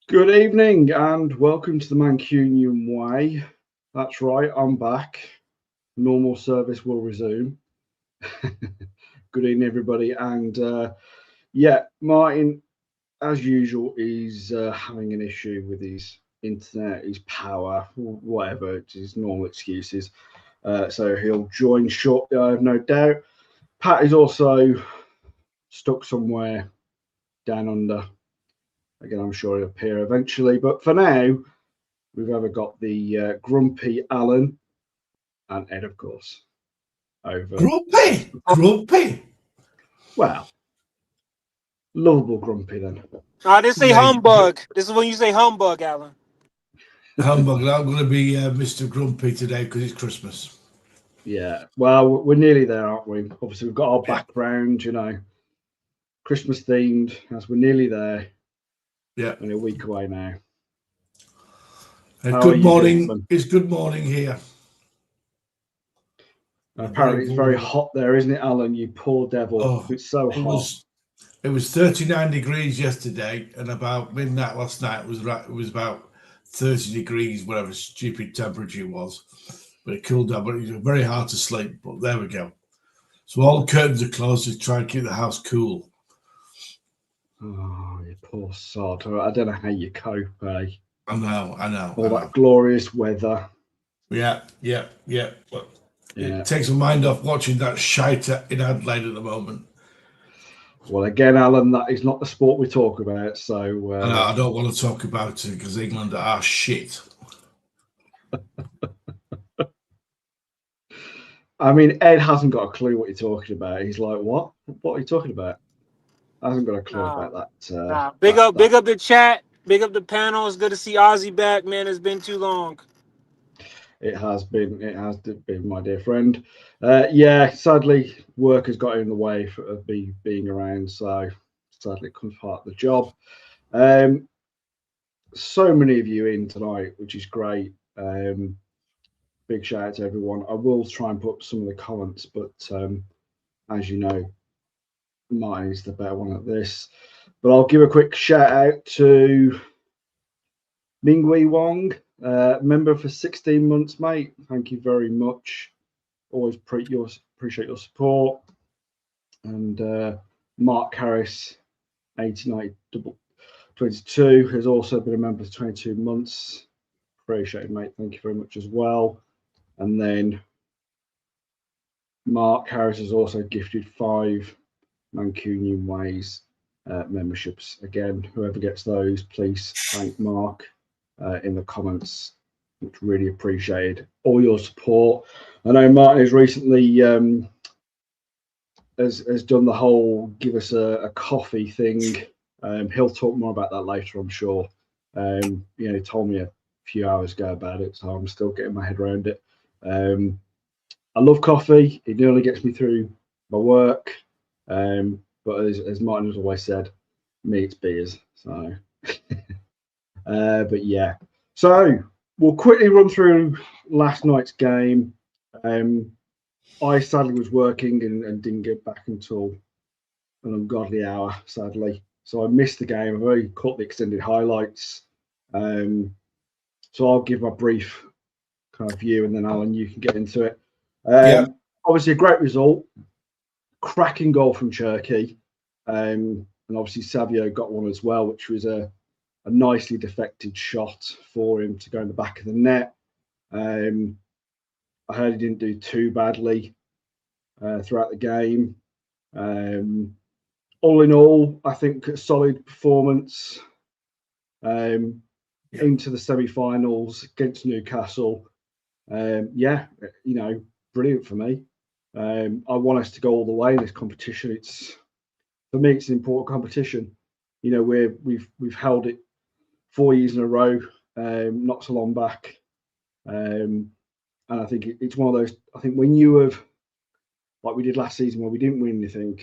Good evening and welcome to the Mancunian Way. That's right, I'm back. Normal service will resume. Good evening, everybody. And yeah, Martin, as usual, is having an issue with his internet, his power, whatever, it's his normal excuses. So he'll join shortly, I have no doubt. Pat is also stuck somewhere down under. Again, I'm sure he'll appear eventually. But for now, we've either got the grumpy Alan and Ed, of course, over. Grumpy. Well, lovable grumpy then. I didn't say humbug. This is when you say humbug, Alan. Humbug. I'm going to be Mr. Grumpy today because it's Christmas. Yeah. Well, we're nearly there, aren't we? Obviously, we've got our background, you know, Christmas themed, as we're nearly there. Yeah. Only a week away now. Good morning. It's good morning here. Apparently, it's very hot there, isn't it, Alan? You poor devil. Oh, it's so hot. It was 39 degrees yesterday, and about midnight last night it was about 30 degrees, whatever stupid temperature it was. But it cooled down. But it was very hard to sleep. But there we go. So all the curtains are closed to try and keep the house cool. Oh, you poor sod. I don't know how you cope, eh? I know. All that glorious weather. Yeah. But it takes my mind off watching that shite in Adelaide at the moment. Well, again, Alan, that is not the sport we talk about. So I don't want to talk about it because England are shit. I mean, Ed hasn't got a clue what you're talking about. He's like, what? What are you talking about? I haven't got a clue about that. Big up the chat. Big up the panel. It's good to see Ozzy back, man. It's been too long. It has been, my dear friend. Yeah, sadly, work has got in the way of being around. So sadly, it comes part of the job. So many of you in tonight, which is great. Big shout out to everyone. I will try and put some of the comments, but as you know, mine is the better one at this. But I'll give a quick shout out to Mingwei Wong, member for 16 months, mate. Thank you very much. Always appreciate your support. And Mark Harris, 8922, has also been a member for 22 months. Appreciate it, mate. Thank you very much as well. And then Mark Harris has also gifted 5 Mancunian Ways memberships. Again, whoever gets those, please thank Mark in the comments. It's really appreciated. All your support. I know Martin has recently has done the whole give us a coffee thing. He'll talk more about that later, I'm sure. He told me a few hours ago about it, so I'm still getting my head around it. I love coffee. It nearly gets me through my work. But as Martin has always said, me it's beers. So, but yeah. So we'll quickly run through last night's game. I sadly was working and didn't get back until an ungodly hour, sadly. So I missed the game. I've only caught the extended highlights. So I'll give my brief kind of view, and then Alan, you can get into it. Obviously, a great result. Cracking goal from Cherky. And obviously Savio got one as well, which was a nicely deflected shot for him to go in the back of the net. I heard he didn't do too badly throughout the game. All in all, I think a solid performance into the semi-finals against Newcastle. Brilliant for me. I want us to go all the way in this competition. For me, it's an important competition. We've held it 4 years in a row, not so long back, and I think it's one of those. I think when you have, like we did last season, where we didn't win anything,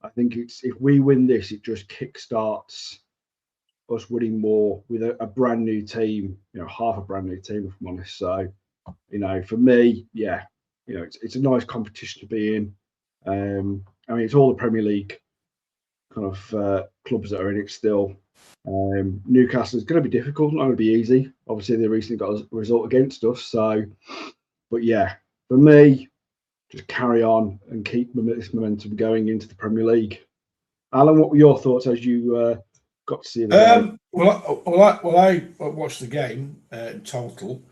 I think it's if we win this, it just kickstarts us winning more with a brand new team. Half a brand new team, if I'm honest. So, for me, it's a nice competition to be in. It's all the Premier League kind of clubs that are in it still. Newcastle is going to be difficult, not going to be easy. Obviously, they recently got a result against us. So, but yeah, for me, just carry on and keep this momentum going into the Premier League. Alan, what were your thoughts as you got to see the game? I watched the game in total.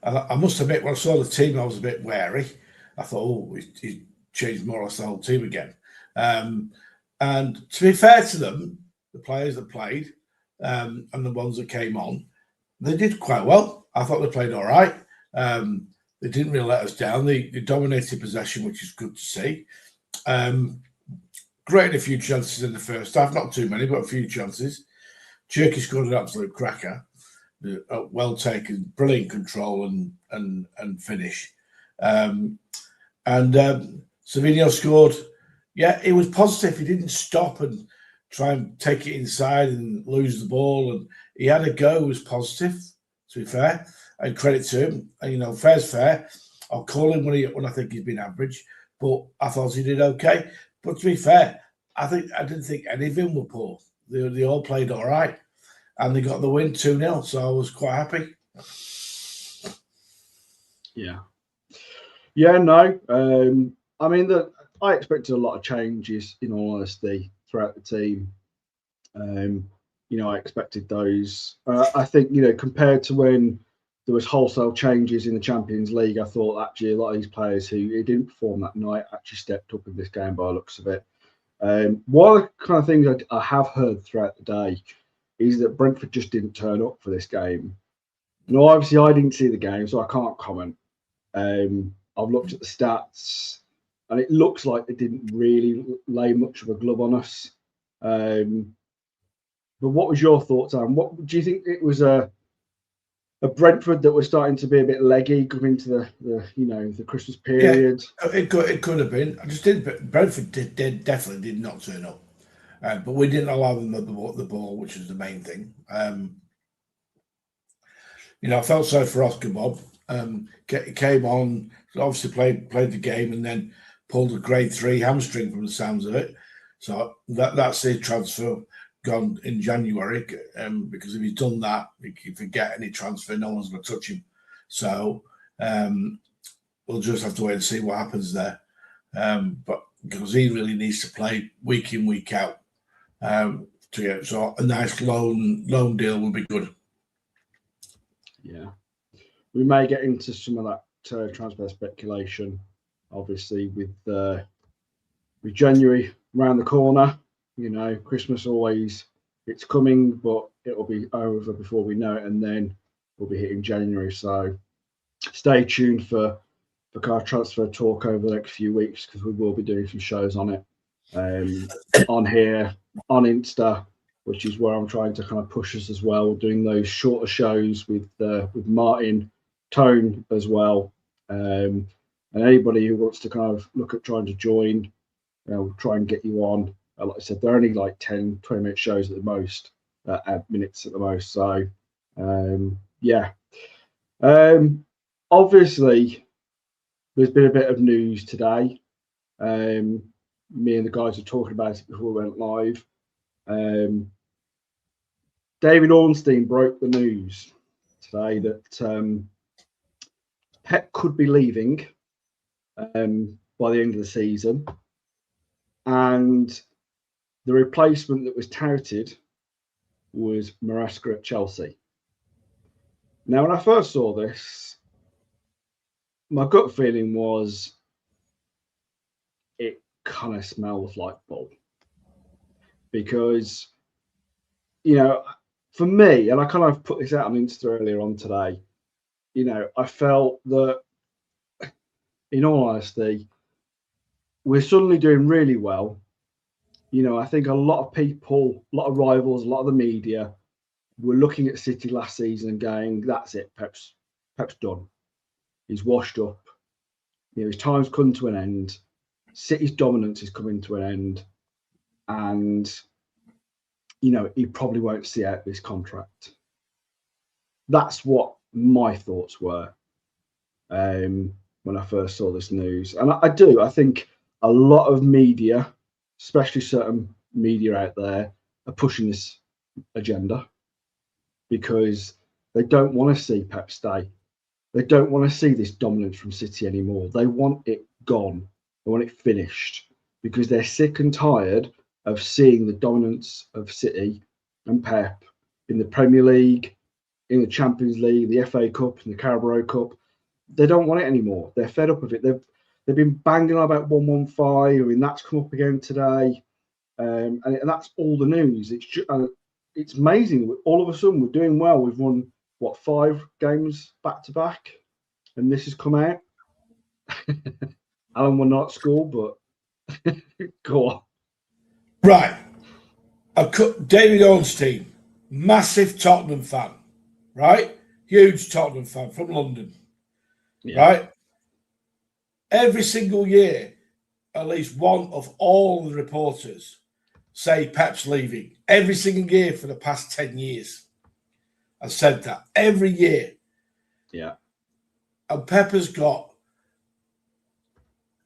I must admit, when I saw the team, I was a bit wary. I thought, he changed more or less the whole team again. And to be fair to them, the players that played and the ones that came on, they did quite well. I thought they played all right. They didn't really let us down. They dominated possession, which is good to see. Created a few chances in the first half, not too many, but a few chances. Cherky scored an absolute cracker. Well taken, brilliant control and finish. And Savinho scored. Yeah, it was positive. He didn't stop and try and take it inside and lose the ball. And he had a go. It was positive, to be fair. And credit to him. And, fair's fair. I'll call him when I think he's been average. But I thought he did okay. But to be fair, I didn't think any of them were poor. They all played all right. And they got the win 2-0. So I was quite happy. Yeah. Yeah, no. I expected a lot of changes, in all honesty, throughout the team. I expected those. I think, compared to when there was wholesale changes in the Champions League, I thought actually a lot of these players who didn't perform that night actually stepped up in this game by the looks of it. One of the kind of things I have heard throughout the day is that Brentford just didn't turn up for this game. Obviously I didn't see the game, so I can't comment. I've looked at the stats, and it looks like they didn't really lay much of a glove on us. But what was your thoughts on? What do you think? It was a Brentford that was starting to be a bit leggy coming into the Christmas period. Yeah, it could have been. Brentford definitely did not turn up, but we didn't allow them the ball, which is the main thing. I felt sorry for Oscar Bob. Came on, obviously played the game, and then pulled a grade 3 hamstring from the sounds of it. So that's his transfer gone in January, because if he's done that, if you forget any transfer, no one's going to touch him. So we'll just have to wait and see what happens there. But because he really needs to play week in, week out, so a nice loan deal would be good. Yeah, we may get into some of that transfer speculation obviously with January around the corner, Christmas always it's coming, but it'll be over before we know it, and then we'll be hitting January. So stay tuned for car transfer talk over the next few weeks, because we will be doing some shows on it, on here, on Insta, which is where I'm trying to kind of push us as well, doing those shorter shows with Martin, Tone as well, and anybody who wants to kind of look at trying to join, we'll try and get you on. Like I said, they're only like 10, 20-minute shows at the most, minutes at the most. So, yeah. Obviously, there's been a bit of news today. Me and the guys were talking about it before we went live. David Ornstein broke the news today that Pep could be leaving by the end of the season, and the replacement that was touted was Maresca at Chelsea. Now, when I first saw this, my gut feeling was it kind of smells like bull. Because, for me, and I kind of put this out on Insta earlier on today, I felt that, in all honesty, we're suddenly doing really well. I think a lot of people, a lot of rivals, a lot of the media were looking at City last season and going, that's it, Pep's done. He's washed up. His time's come to an end. City's dominance is coming to an end. And, he probably won't see out this contract. That's what my thoughts were when I first saw this news. And I think a lot of media, especially certain media out there, are pushing this agenda because they don't want to see Pep stay. They don't want to see this dominance from City anymore. They want it gone. They want it finished because they're sick and tired of seeing the dominance of City and Pep in the Premier League, in the Champions League, the FA Cup, and the Carabao Cup. They don't want it anymore. They're fed up of it. They've been banging on about 115. I mean, that's come up again today, and that's all the news. It's amazing. All of a sudden, we're doing well. We've won 5 games back to back, and this has come out. Alan, we're not at school, but go on. Right. David Ornstein, massive Tottenham fan, right? Huge Tottenham fan from London, right? Every single year, at least one of all the reporters say Pep's leaving. Every single year for the past 10 years. I said that every year. Yeah. And Pep has got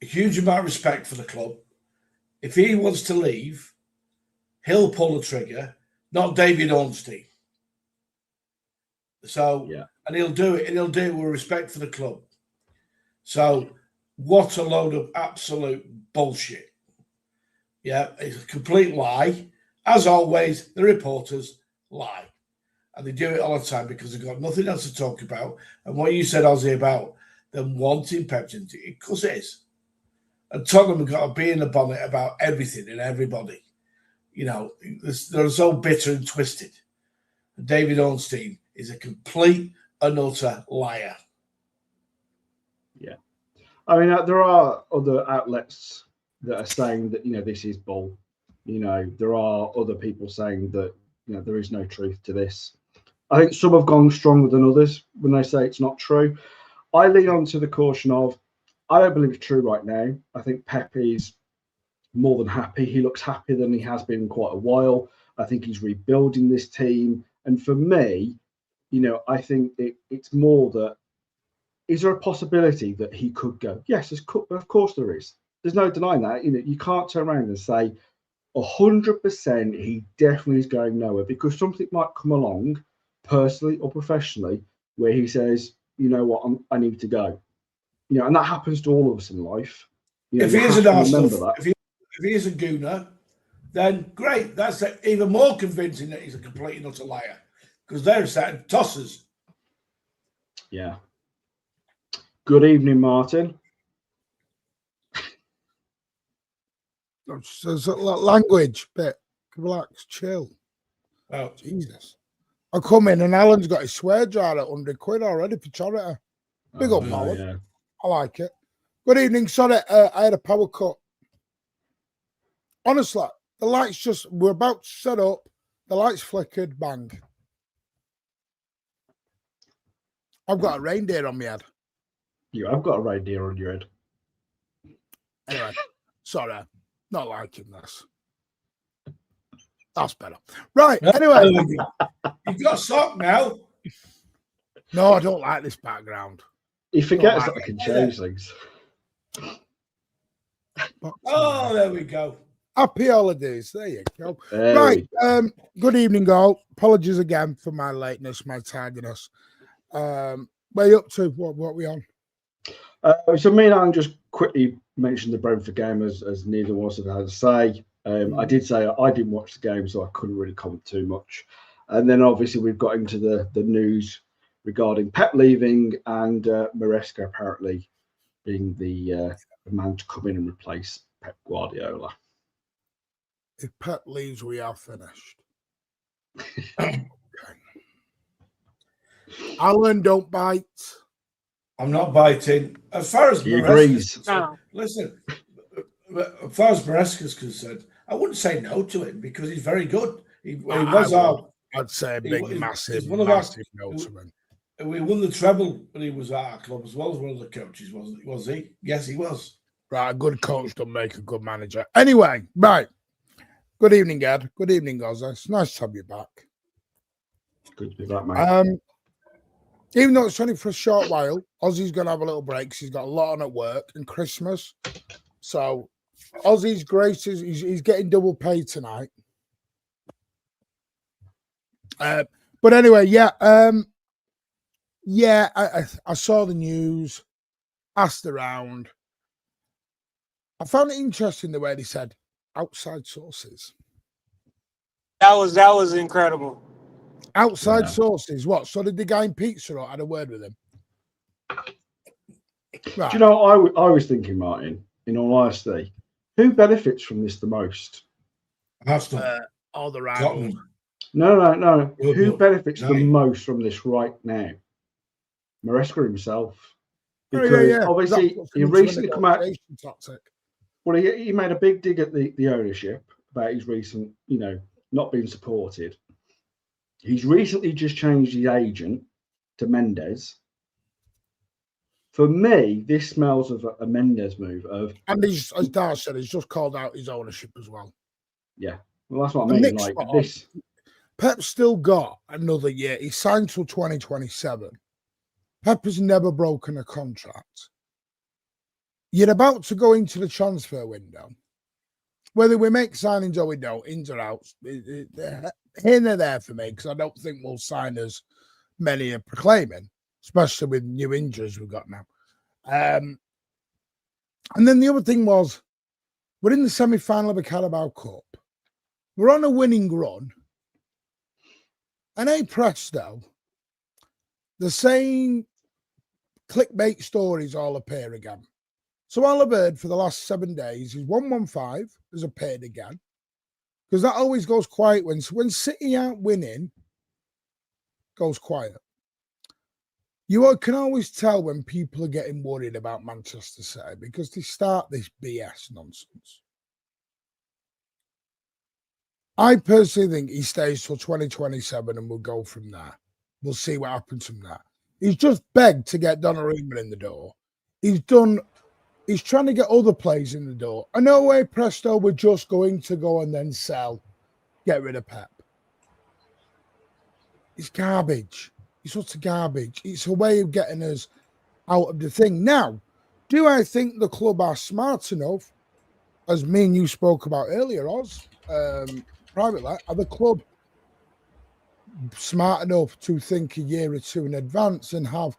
a huge amount of respect for the club. If he wants to leave, he'll pull the trigger, not David Ornstein. So, and he'll do it, and he'll do it with respect for the club. So, what a load of absolute bullshit. Yeah, it's a complete lie. As always, the reporters lie. And they do it all the time because they've got nothing else to talk about. And what you said, Ozzy, about them wanting Pep to, because it is. And Tottenham have got to be in the bonnet about everything and everybody. They're so bitter and twisted. And David Ornstein is a complete and utter liar. Yeah. I mean, there are other outlets that are saying that, this is bull. There are other people saying that, there is no truth to this. I think some have gone stronger than others when they say it's not true. I lean on to the caution of, I don't believe it's true right now. I think Pep is more than happy. He looks happier than he has been in quite a while. I think he's rebuilding this team. And for me, I think it's more that, is there a possibility that he could go? Yes, of course there is. There's no denying that. You can't turn around and say 100% he definitely is going nowhere, because something might come along, personally or professionally, where he says, you know what, I need to go. And that happens to all of us in life. If he is an Arsenal, if he is a gooner, then great. That's even more convincing that he's a complete and utter liar, because they're sat tossers. Yeah. Good evening, Martin. language bit. Relax, chill. Oh, Jesus. I come in and Alan's got his swear jar at £100 already for charity. Big up, Alan. Yeah. I like it. Good evening. Sorry, I had a power cut. Honestly, the lights we're about to set up. The lights flickered, bang. I've got a reindeer on my head. You have got a reindeer on your head. Anyway, sorry, not liking this. That's better. Right, anyway. You've got a sock now. No, I don't like this background. He forgets that I can change things. Oh, there we go. Happy holidays. There you go. There Right. Good evening, all. Apologies again for my lateness, my tardiness. Where you up to? What are we on? So me and Alan just quickly mentioned the Brentford game as neither of us had to say. I did say I didn't watch the game, so I couldn't really comment too much. And then obviously we've got into the news regarding Pep leaving and Maresca apparently being the man to come in and replace Pep Guardiola. If Pep leaves, we are finished. Alan, don't bite. I'm not biting. As far as He agrees. Listen, as far as Maresca's concerned, I wouldn't say no to him because he's very good. He was I'd say a big, massive no to him. We won the treble when he was at our club as well as one of the coaches, was he? Yes, he was. Right, a good coach don't make a good manager. Anyway, right. Good evening, Ed. Good evening, Gaza. It's nice to have you back. Good to be back, mate. Even though it's only for a short while, Ozzy's going to have a little break. He's got a lot on at work and Christmas. So Ozzy's grace he's getting double pay tonight. But anyway, I saw the news, asked around. I found it interesting the way they said outside sources. That was incredible. Outside sources, what? So did the guy in Pizza Hut had a word with him? Right. Do you know, I was thinking, Martin, in all honesty, who benefits from this the most? All the rivals. No. Who benefits the most from this right now? Maresca himself. Because obviously he recently come out. Well, he made a big dig at the ownership about his recent, not being supported. He's recently just changed his agent to Mendes. For me, this smells of a Mendes move. And he's, as Dar said, he's just called out his ownership as well. Yeah, well, that's what I mean. Like this, Pep's still got another year. He signed till 2027. Pep has never broken a contract. You're about to go into the transfer window. Whether we make signings or we don't, ins or outs, here and there for me, because I don't think we'll sign as many are proclaiming, especially with new injuries we've got now. And then the other thing was, we're in the semi-final of a Carabao Cup. We're on a winning run. And hey, presto, the same clickbait stories all appear again. So all I've heard for the last 7 days is 115 has appeared again. Because that always goes quiet when City aren't winning, goes quiet. You can always tell when people are getting worried about Manchester City because they start this BS nonsense. I personally think he stays till 2027 and we'll go from there. We'll see what happens from there. He's just begged to get Donnarumma in the door. He's trying to get other players in the door. I know way presto, we're just going to go and then sell, get rid of Pep. It's garbage. It's utter garbage. It's a way of getting us out of the thing. Now, do I think the club are smart enough, as me and you spoke about earlier, Oz, privately, are the club smart enough to think a year or two in advance and have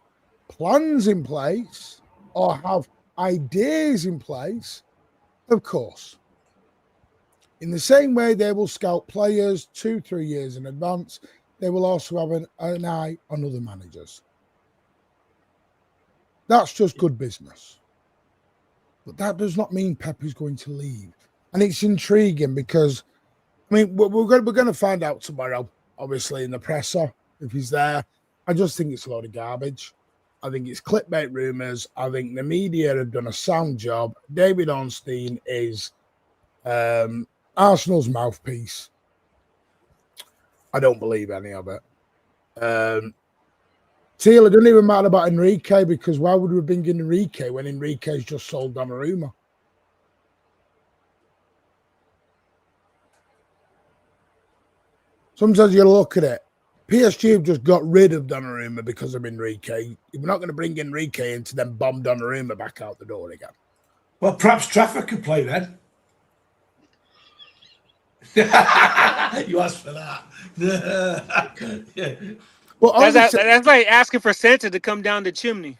plans in place or have ideas in place? Of course. In the same way they will scout players 2-3 years in advance, they will also have an eye on other managers. That's just good business. But that does not mean Pep is going to leave. And it's intriguing because, I mean, we're going to find out tomorrow, obviously, in the presser, if he's there. I just think it's a load of garbage. I think it's clickbait rumours. I think the media have done a sound job. David Ornstein is Arsenal's mouthpiece. I don't believe any of it. Teal, it doesn't even matter about Enrique, because why would we bring in Enrique when Enrique's just sold Donnarumma? Sometimes you look at it. PSG have just got rid of Donnarumma because of Enrique. We're not going to bring Enrique in to then bomb Donnarumma back out the door again. Well, perhaps Trafford could play then. You asked for that. Yeah. Well, That's like asking for Santa to come down the chimney.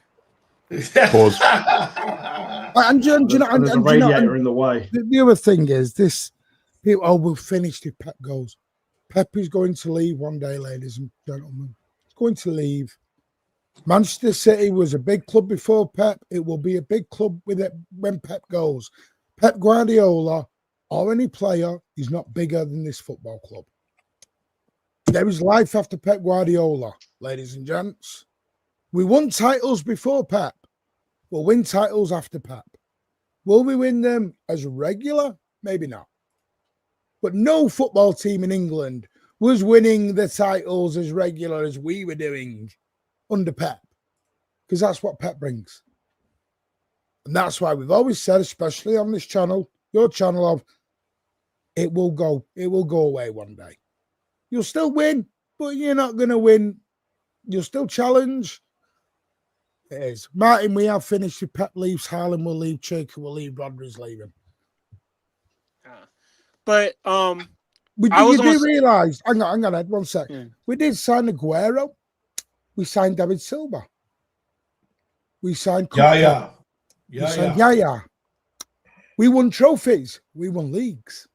Pause. There's a radiator in the way. The other thing is this: people, oh, we'll finish if Pep goes. Pep is going to leave one day, ladies and gentlemen. He's going to leave. Manchester City was a big club before Pep. It will be a big club with it when Pep goes. Pep Guardiola or any player is not bigger than this football club. There is life after Pep Guardiola, ladies and gents. We won titles before Pep. We'll win titles after Pep. Will we win them as regular? Maybe not. But no football team in England was winning the titles as regular as we were doing under Pep, because that's what Pep brings. And that's why we've always said, especially on this channel, your channel, of it will go away one day. You'll still win, but you're not going to win. You'll still challenge. It is. Martin, we have finished. If Pep leaves, Haaland will leave, Chika will leave, Rodri's leaving. But you did realise, hang on, Ed, 1 sec. Yeah. We did sign Aguero. We signed David Silva. We signed Yaya. We won trophies. We won leagues.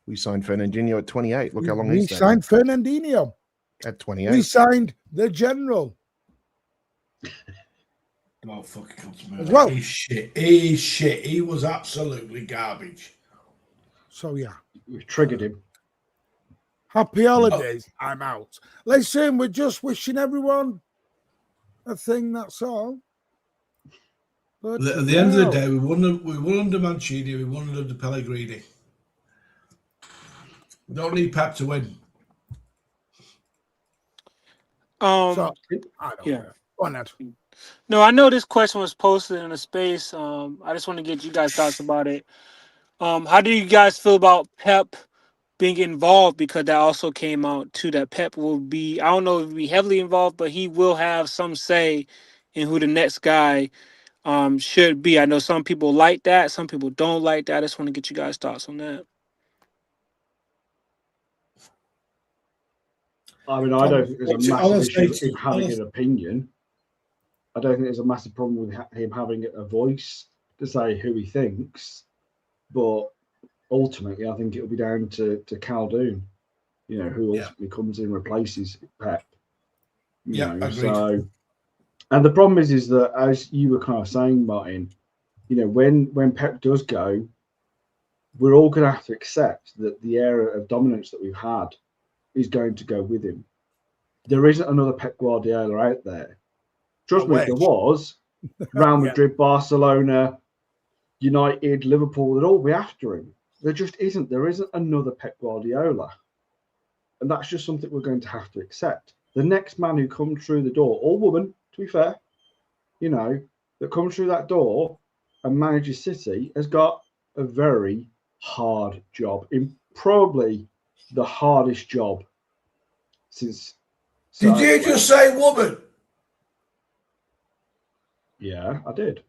We signed Fernandinho at 28. Look how long he's We signed Fernandinho at 28. We signed the General. Oh, fucking comes well. He's shit. He's shit. He was absolutely garbage. So, yeah. We triggered him. Happy holidays. Oh. I'm out. Listen, we're just wishing everyone a thing, that's all. But at the end of the day, we won under Mancini, we won under Pellegrini. We don't need Pep to win. So, I don't know. Go on, Ed. No, I know this question was posted in a space. I just want to get you guys' thoughts about it. How do you guys feel about Pep being involved? Because that also came out too, that Pep will be, I don't know if he'll be heavily involved, but he will have some say in who the next guy should be. I know some people like that, some people don't like that. I just want to get you guys' thoughts on that. I mean, I don't think there's a massive issue with having an opinion. I don't think there's a massive problem with him having a voice to say who he thinks. But ultimately, I think it'll be down to Khaldoon, you know, who ultimately comes in and replaces Pep. You know, so, and the problem is that, as you were kind of saying, Martin, you know, when Pep does go, we're all going to have to accept that the era of dominance that we've had is going to go with him. There isn't another Pep Guardiola out there. Trust me, if there was, Real Madrid, Barcelona, United, Liverpool, they'd all be after him. There just isn't. There isn't another Pep Guardiola. And that's just something we're going to have to accept. The next man who comes through the door, or woman, to be fair, you know, that comes through that door and manages City has got a very hard job. Probably the hardest job since. Did you just say woman? Yeah, I did.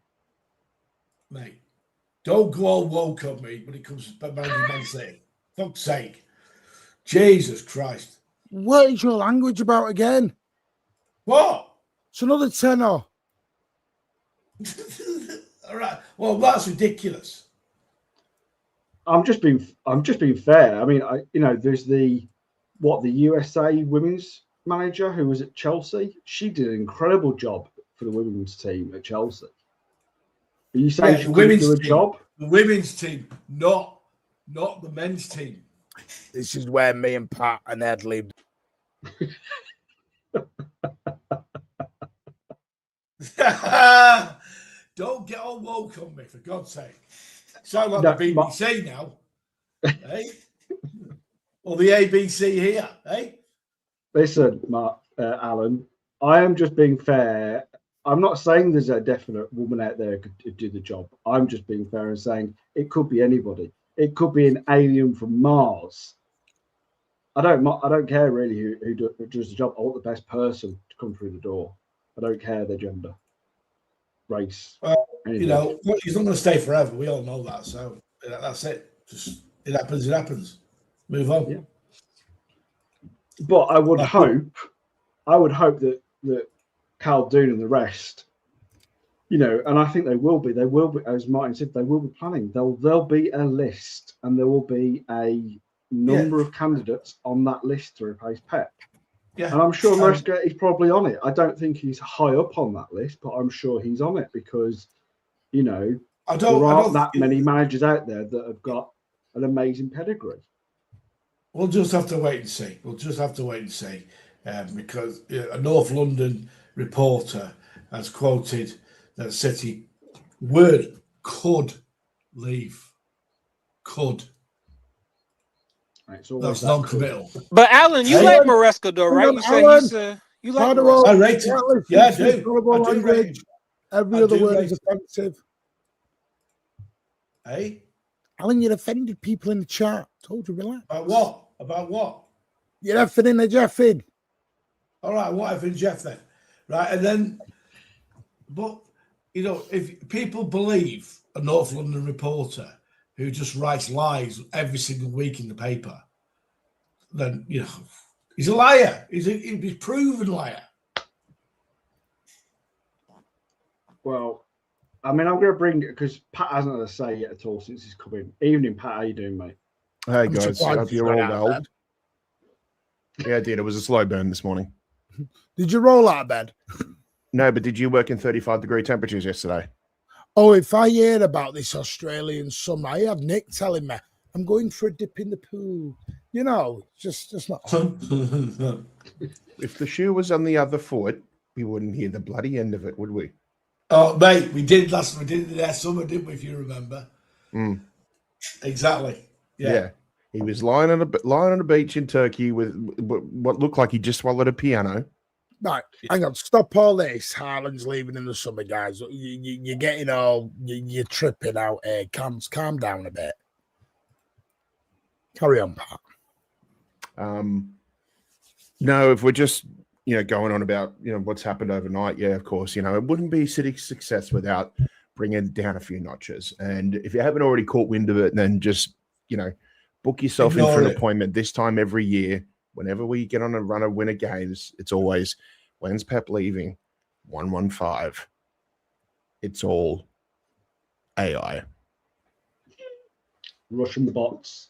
Mate, don't go all woke on me when it comes to Man City. Fuck's sake. Jesus Christ. What is your language about again? What? It's another tenor. All right. Well, that's ridiculous. I'm just being fair. I mean, there's the USA women's manager who was at Chelsea. She did an incredible job for the women's team at Chelsea. Are you saying Yeah, she the couldn't do a women's team. job? The women's team, not the men's team. This is where me and Pat and Ed lived. Don't get all woke on me, for God's sake. Sound like No, the BBC now, eh? Or the ABC here, eh? Listen, Alan, I am just being fair. I'm not saying there's a definite woman out there who could do the job. I'm just being fair and saying it could be anybody. It could be an alien from Mars. I don't care really who does the job. I want the best person to come through the door. I don't care their gender, race. You know, he's not going to stay forever. We all know that. So that's it. Just it happens. It happens. Move on. Yeah. But I would hope that Caldoon and the rest, you know, and I think they will be, as Martin said, they will be planning. There'll be a list, and there will be a number of candidates on that list to replace Pep. Yeah. And I'm sure Maresca is probably on it. I don't think he's high up on that list, but I'm sure he's on it because, you know, there aren't that many managers out there that have got an amazing pedigree. We'll just have to wait and see. Because a North London reporter has quoted that City could leave. Could. Right, that's non-committal. But Alan, you like Maresca though, right? You said you like Maresca. I rate him. Yeah, I do. I do rate him. Every other word is offensive. Hey? Alan, you offended people in the chat. Told you, relax. About what? You're effing in the Jeffing. All right, what if in Jeff then? Right, and then, but, you know, if people believe a North London reporter who just writes lies every single week in the paper, then, you know, he's a liar. He's a proven liar. Well, I mean, I'm going to bring it because Pat hasn't had a say yet at all since he's come in. Evening, Pat. How you doing, mate? Hey, guys. I hope you're all well. Yeah, I did. It was a slow burn this morning. Did you roll out of bed? No, but did you work in 35-degree temperatures yesterday? Oh, if I hear about this Australian summer, I have Nick telling me I'm going for a dip in the pool. You know, just not. If the shoe was on the other foot, we wouldn't hear the bloody end of it, would we? Oh, mate, we did it last summer, didn't we? If you remember. Mm. Exactly. Yeah. He was lying on a beach in Turkey with what looked like he just swallowed a piano. Right, hang on, stop all this. Haaland's leaving in the summer, guys. You're getting all, you're tripping out here. Calm down a bit. Carry on, Pat. No, if we're just, you know, going on about, you know, what's happened overnight, yeah, of course, you know, it wouldn't be City's success without bringing down a few notches. And if you haven't already caught wind of it, then just, you know, book yourself in for an appointment this time every year. Whenever we get on a run of winner games, it's always, when's Pep leaving? 115. It's all AI. Rushing the bots.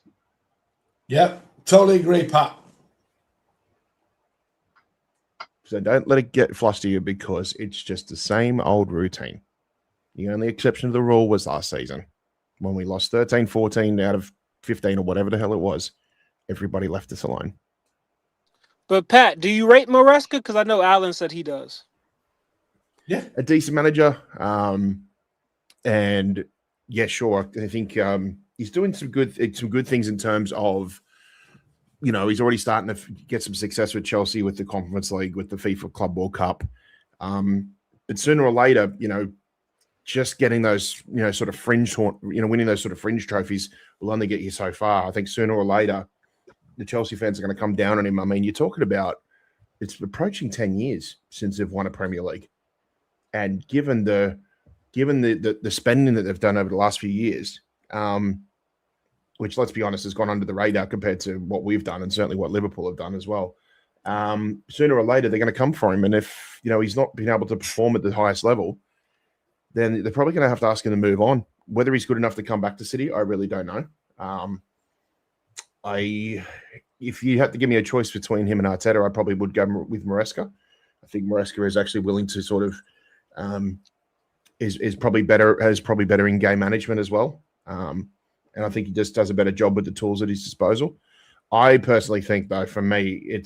Yep, totally agree, Pat. So don't let it get flushed to you because it's just the same old routine. The only exception to the rule was last season when we lost 13, 14 out of 15 or whatever the hell it was. Everybody left us alone. But Pat, do you rate Maresca? Because I know Alan said he does. Yeah, a decent manager. And yeah, sure. I think he's doing some good things in terms of, you know, he's already starting to get some success with Chelsea, with the Conference League, with the FIFA Club World Cup. But sooner or later, you know, just getting those, you know, sort of fringe, you know, winning those sort of fringe trophies will only get you so far. I think sooner or later, the Chelsea fans are going to come down on him. I mean, you're talking about, it's approaching 10 years since they've won a Premier League. And given the spending that they've done over the last few years, which, let's be honest, has gone under the radar compared to what we've done and certainly what Liverpool have done as well. Sooner or later, they're going to come for him. And if, you know, he's not been able to perform at the highest level, then they're probably going to have to ask him to move on. Whether he's good enough to come back to City, I really don't know. If you had to give me a choice between him and Arteta, I probably would go with Maresca. I think Maresca is actually willing to sort of is probably better, has probably better in-game management as well. And I think he just does a better job with the tools at his disposal. I personally think, though, for me,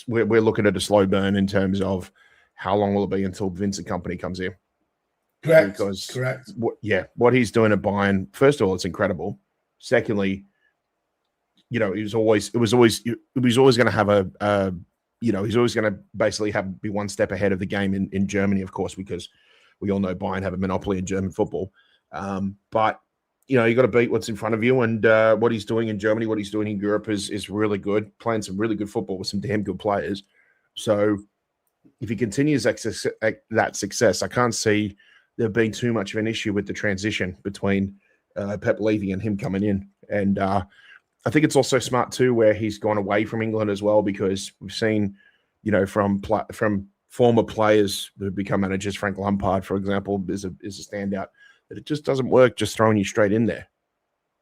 we're looking at a slow burn in terms of how long will it be until Vincent Kompany comes in. Correct. Because Correct. What he's doing at Bayern, first of all, it's incredible. Secondly, he was always going to have he's always going to basically be one step ahead of the game in Germany, of course, because we all know Bayern have a monopoly in German football. But you got to beat what's in front of you, and what he's doing in Germany, what he's doing in Europe is really good. Playing some really good football with some damn good players. So if he continues that success, I can't see there being too much of an issue with the transition between Pep leaving and him coming in. And I think it's also smart too, where he's gone away from England as well, because we've seen, from former players who become managers, Frank Lampard, for example, is a standout, that it just doesn't work just throwing you straight in there.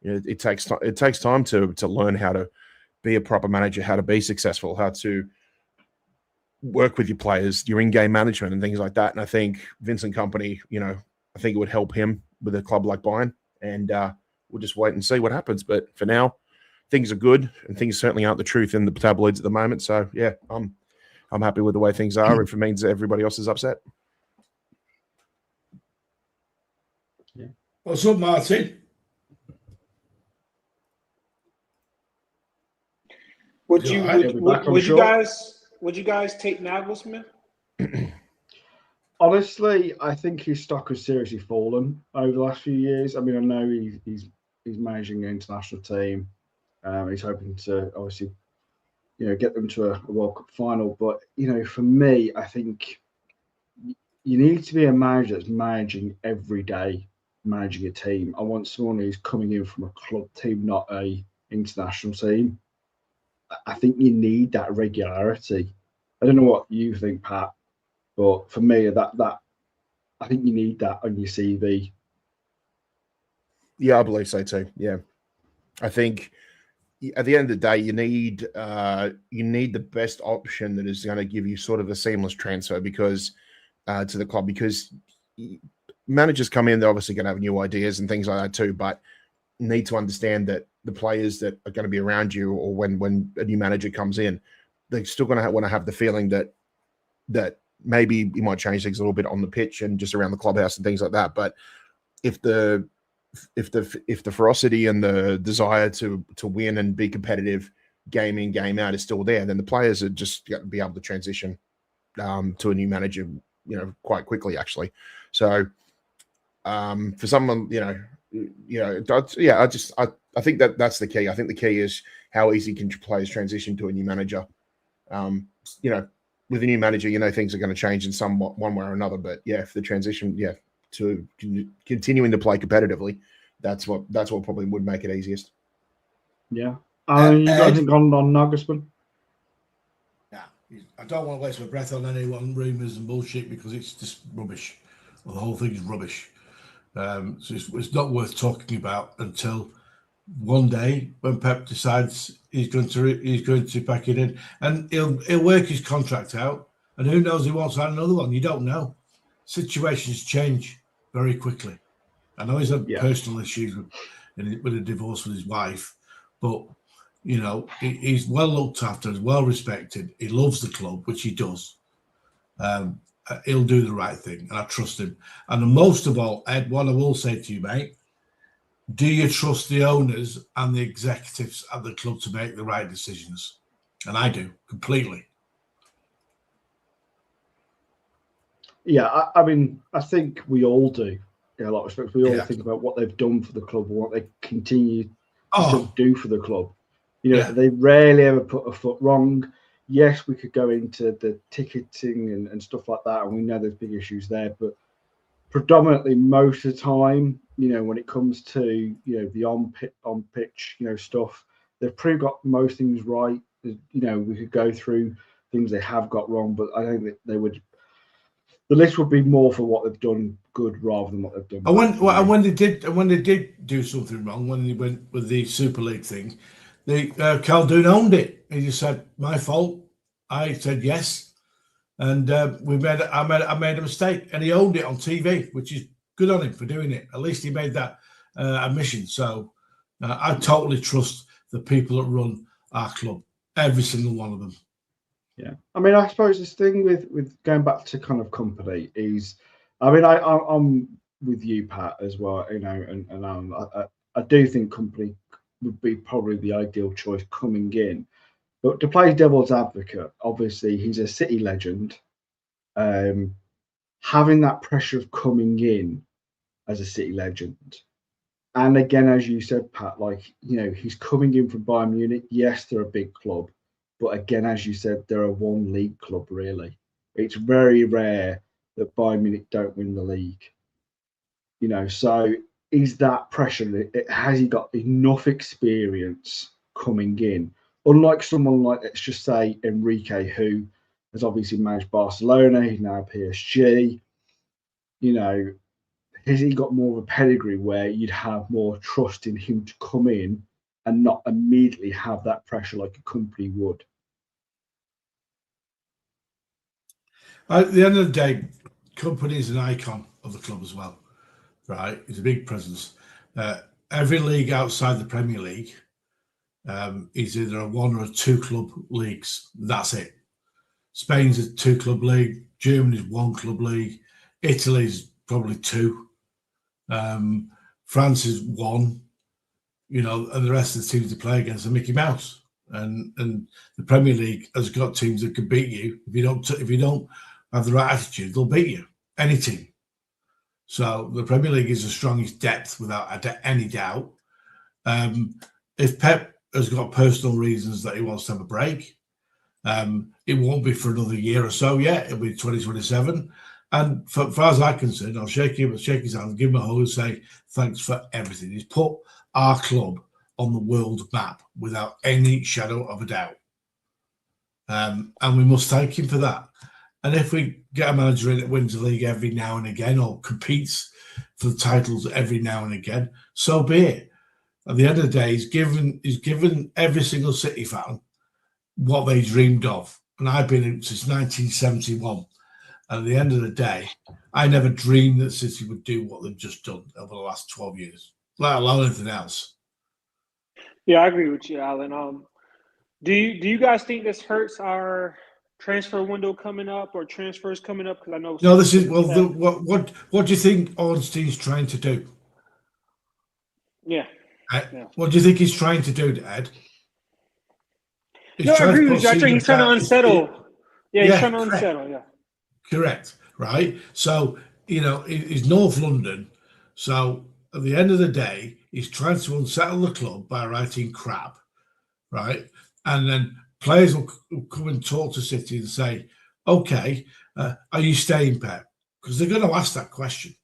It takes time to learn how to be a proper manager, how to be successful, how to work with your players, your in-game management and things like that. And I think Vincent Kompany, I think it would help him with a club like Bayern, and we'll just wait and see what happens. But for now, things are good, and things certainly aren't the truth in the tabloids at the moment. So yeah, I'm happy with the way things are. If it means that everybody else is upset. Yeah. What's up, Martin? Would you guys take Nagelsmann? Honestly, I think his stock has seriously fallen over the last few years. I mean, I know he's managing an international team. He's hoping to obviously, get them to a World Cup final. But for me, I think you need to be a manager that's managing every day, managing a team. I want someone who's coming in from a club team, not a international team. I think you need that regularity. I don't know what you think, Pat, but for me, that I think you need that on your CV. Yeah, I believe so too. Yeah, I think at the end of the day, you need the best option that is going to give you sort of a seamless transfer to the club, because managers come in, they're obviously going to have new ideas and things like that too, but need to understand that the players that are going to be around you, or when a new manager comes in, they're still going to want to have the feeling that maybe you might change things a little bit on the pitch and just around the clubhouse and things like that. But if the ferocity and the desire to win and be competitive game in, game out is still there, then the players are just going to be able to transition to a new manager, quite quickly, actually. So for someone, I think that's the key. I think the key is how easy can players transition to a new manager. With a new manager, things are going to change in one way or another. But yeah, if the transition, to continuing to play competitively, that's what probably would make it easiest. Yeah. You guys think on Nagelsmann? Yeah, I don't want to waste my breath on anyone rumours and bullshit, because it's just rubbish. Well, the whole thing is rubbish. So it's not worth talking about until one day when Pep decides he's going to pack it in, and he'll work his contract out, and who knows, he wants another one. You don't know. Situations change very quickly. I know he's had personal issues with a divorce with his wife, but he's well looked after, he's well respected. He loves the club, which he does. He'll do the right thing, and I trust him. And most of all, Ed, what I will say to you, mate, do you trust the owners and the executives at the club to make the right decisions? And I do, completely. Yeah, I mean, I think we all do, in a lot of respects. We all think about what they've done for the club and what they continue to do for the club. They rarely ever put a foot wrong. Yes, we could go into the ticketing and stuff like that, and we know there's big issues there, but predominantly most of the time, when it comes to the on pitch stuff, they've pretty got most things right. We could go through things they have got wrong, but I think that the list would be more for what they've done good rather than what they've done bad. And when they did do something wrong, when they went with the Super League thing, Caldoon owned it. He just said, "My fault." I said yes. And I made a mistake, and he owned it on TV, which is good on him for doing it. At least he made that admission. So I totally trust the people that run our club, every single one of them. Yeah, I mean, I suppose this thing with going back to kind of company is, I mean, I'm with you, Pat, as well. You know, and I do think company would be probably the ideal choice coming in. But to play devil's advocate, obviously he's a City legend. Having that pressure of coming in as a City legend, and again, as you said, Pat, like, you know, he's coming in from Bayern Munich. Yes, they're a big club, but again, as you said, they're a one league club. Really, it's very rare that Bayern Munich don't win the league. You know, so is that pressure? Has he got enough experience coming in? Unlike someone like, let's just say, Enrique, who has obviously managed Barcelona, he's now PSG. You know, has he got more of a pedigree where you'd have more trust in him to come in and not immediately have that pressure like a company would? At the end of the day, company is an icon of the club as well, right? It's a big presence. Every league outside the Premier League is either a one or a two club leagues. That's it. Spain's a two club league. Germany's one club league. Italy's probably two. France is one. You know, and the rest of the teams to play against are Mickey Mouse. And the Premier League has got teams that can beat you. If you don't have the right attitude, they'll beat you. Any team. So the Premier League is the strongest depth without any doubt. If Pep has got personal reasons that he wants to have a break, it won't be for another year or so yet. It'll be 2027. And for far as I'm concerned, I'll shake his hand, give him a hug and say, thanks for everything. He's put our club on the world map without any shadow of a doubt. And we must thank him for that. And if we get a manager in that wins the league every now and again or competes for the titles every now and again, so be it. At the end of the day, he's given every single City fan what they dreamed of. And I've been in since 1971. And at the end of the day, I never dreamed that City would do what they've just done over the last 12 years, let alone anything else. Yeah, I agree with you, Alan. Do you guys think this hurts our transfer window coming up or transfers coming up? Because I know. No, this is what do you think Ornstein's trying to do? Yeah. What do you think he's trying to do, Ed? I agree with you. I think he's trying to unsettle. He's trying to unsettle. Yeah. Correct. Right. So, you know, he's North London. So at the end of the day, he's trying to unsettle the club by writing crap. Right. And then players will come and talk to City and say, okay, are you staying, Pep? Because they're going to ask that question,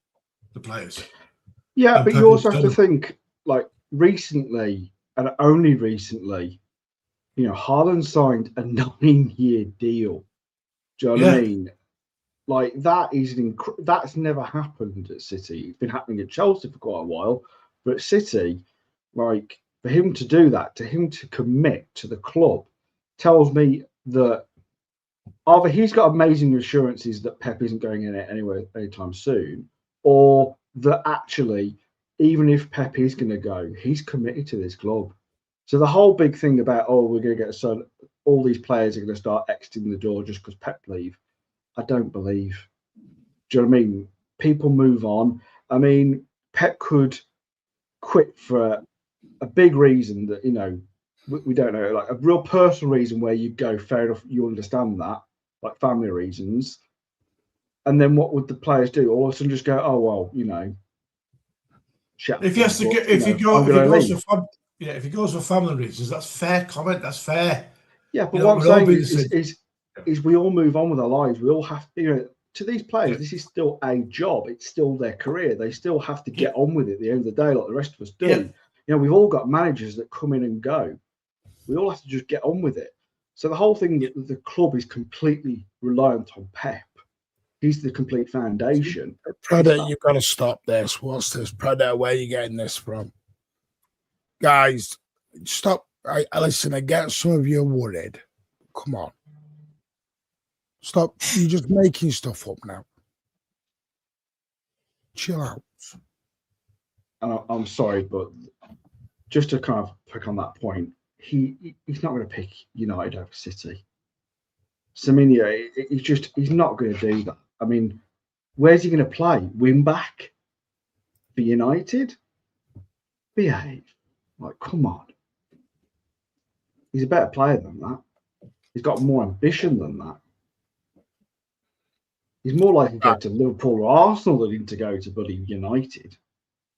the players. Yeah, and but Pep you also have to will- think, like, recently, and only recently, you know, Haaland signed a 9-year deal. Do you know what I mean? Like, that is that's never happened at City. It's been happening at Chelsea for quite a while, but at City, like, for him to do that, to him to commit to the club, tells me that either he's got amazing assurances that Pep isn't going in it anywhere anytime soon, or that actually, even if Pep is going to go, he's committed to this club. So the whole big thing about, oh, we're going to get all these players are going to start exiting the door just because Pep leave, I don't believe. Do you know what I mean? People move on. I mean, Pep could quit for a big reason that, you know, we don't know, like a real personal reason where you go, fair enough, you understand that, like family reasons. And then what would the players do? All of a sudden just go, oh, well, you know. If he has to get, if he goes for family reasons, that's fair comment. That's fair. Yeah, but what I'm saying is we all move on with our lives. We all have, you know, to these players, this is still a job. It's still their career. They still have to get on with it at the end of the day, like the rest of us do. Yeah. You know, we've all got managers that come in and go. We all have to just get on with it. So the whole thing that the club is completely reliant on Pep. He's the complete foundation. Predator, you've got to stop this. What's this? Predator, where are you getting this from? Guys, stop. Listen, I get some of you worried. Come on. Stop. You're just making stuff up now. Chill out. And I'm sorry, but just to kind of pick on that point, he's not going to pick United over City. Semenyo, he's not going to do that. I mean, where's he going to play? Wing back for United? Behave. Like, come on. He's a better player than that. He's got more ambition than that. He's more likely to go to Liverpool or Arsenal than him to go to bloody United.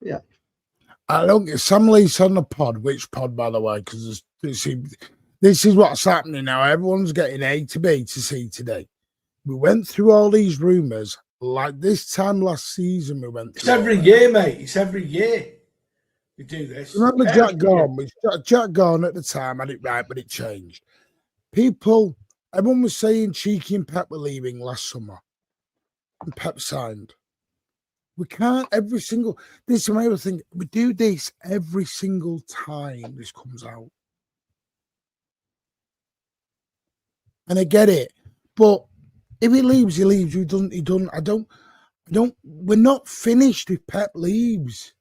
Yeah. I don't get Sam Lee's on the pod. Which pod, by the way? Because this is what's happening now. Everyone's getting A to B to C today. We went through all these rumours like this time last season. We went through. It's every year, mate. It's every year we do this. Remember Jack Gorn? Jack Gorn at the time had it right, but it changed. Everyone was saying Cheeky and Pep were leaving last summer, and Pep signed. We can't this is my other thing. We do this every single time this comes out. And I get it. But if he leaves, he leaves. He doesn't. I don't, we're not finished if Pep leaves.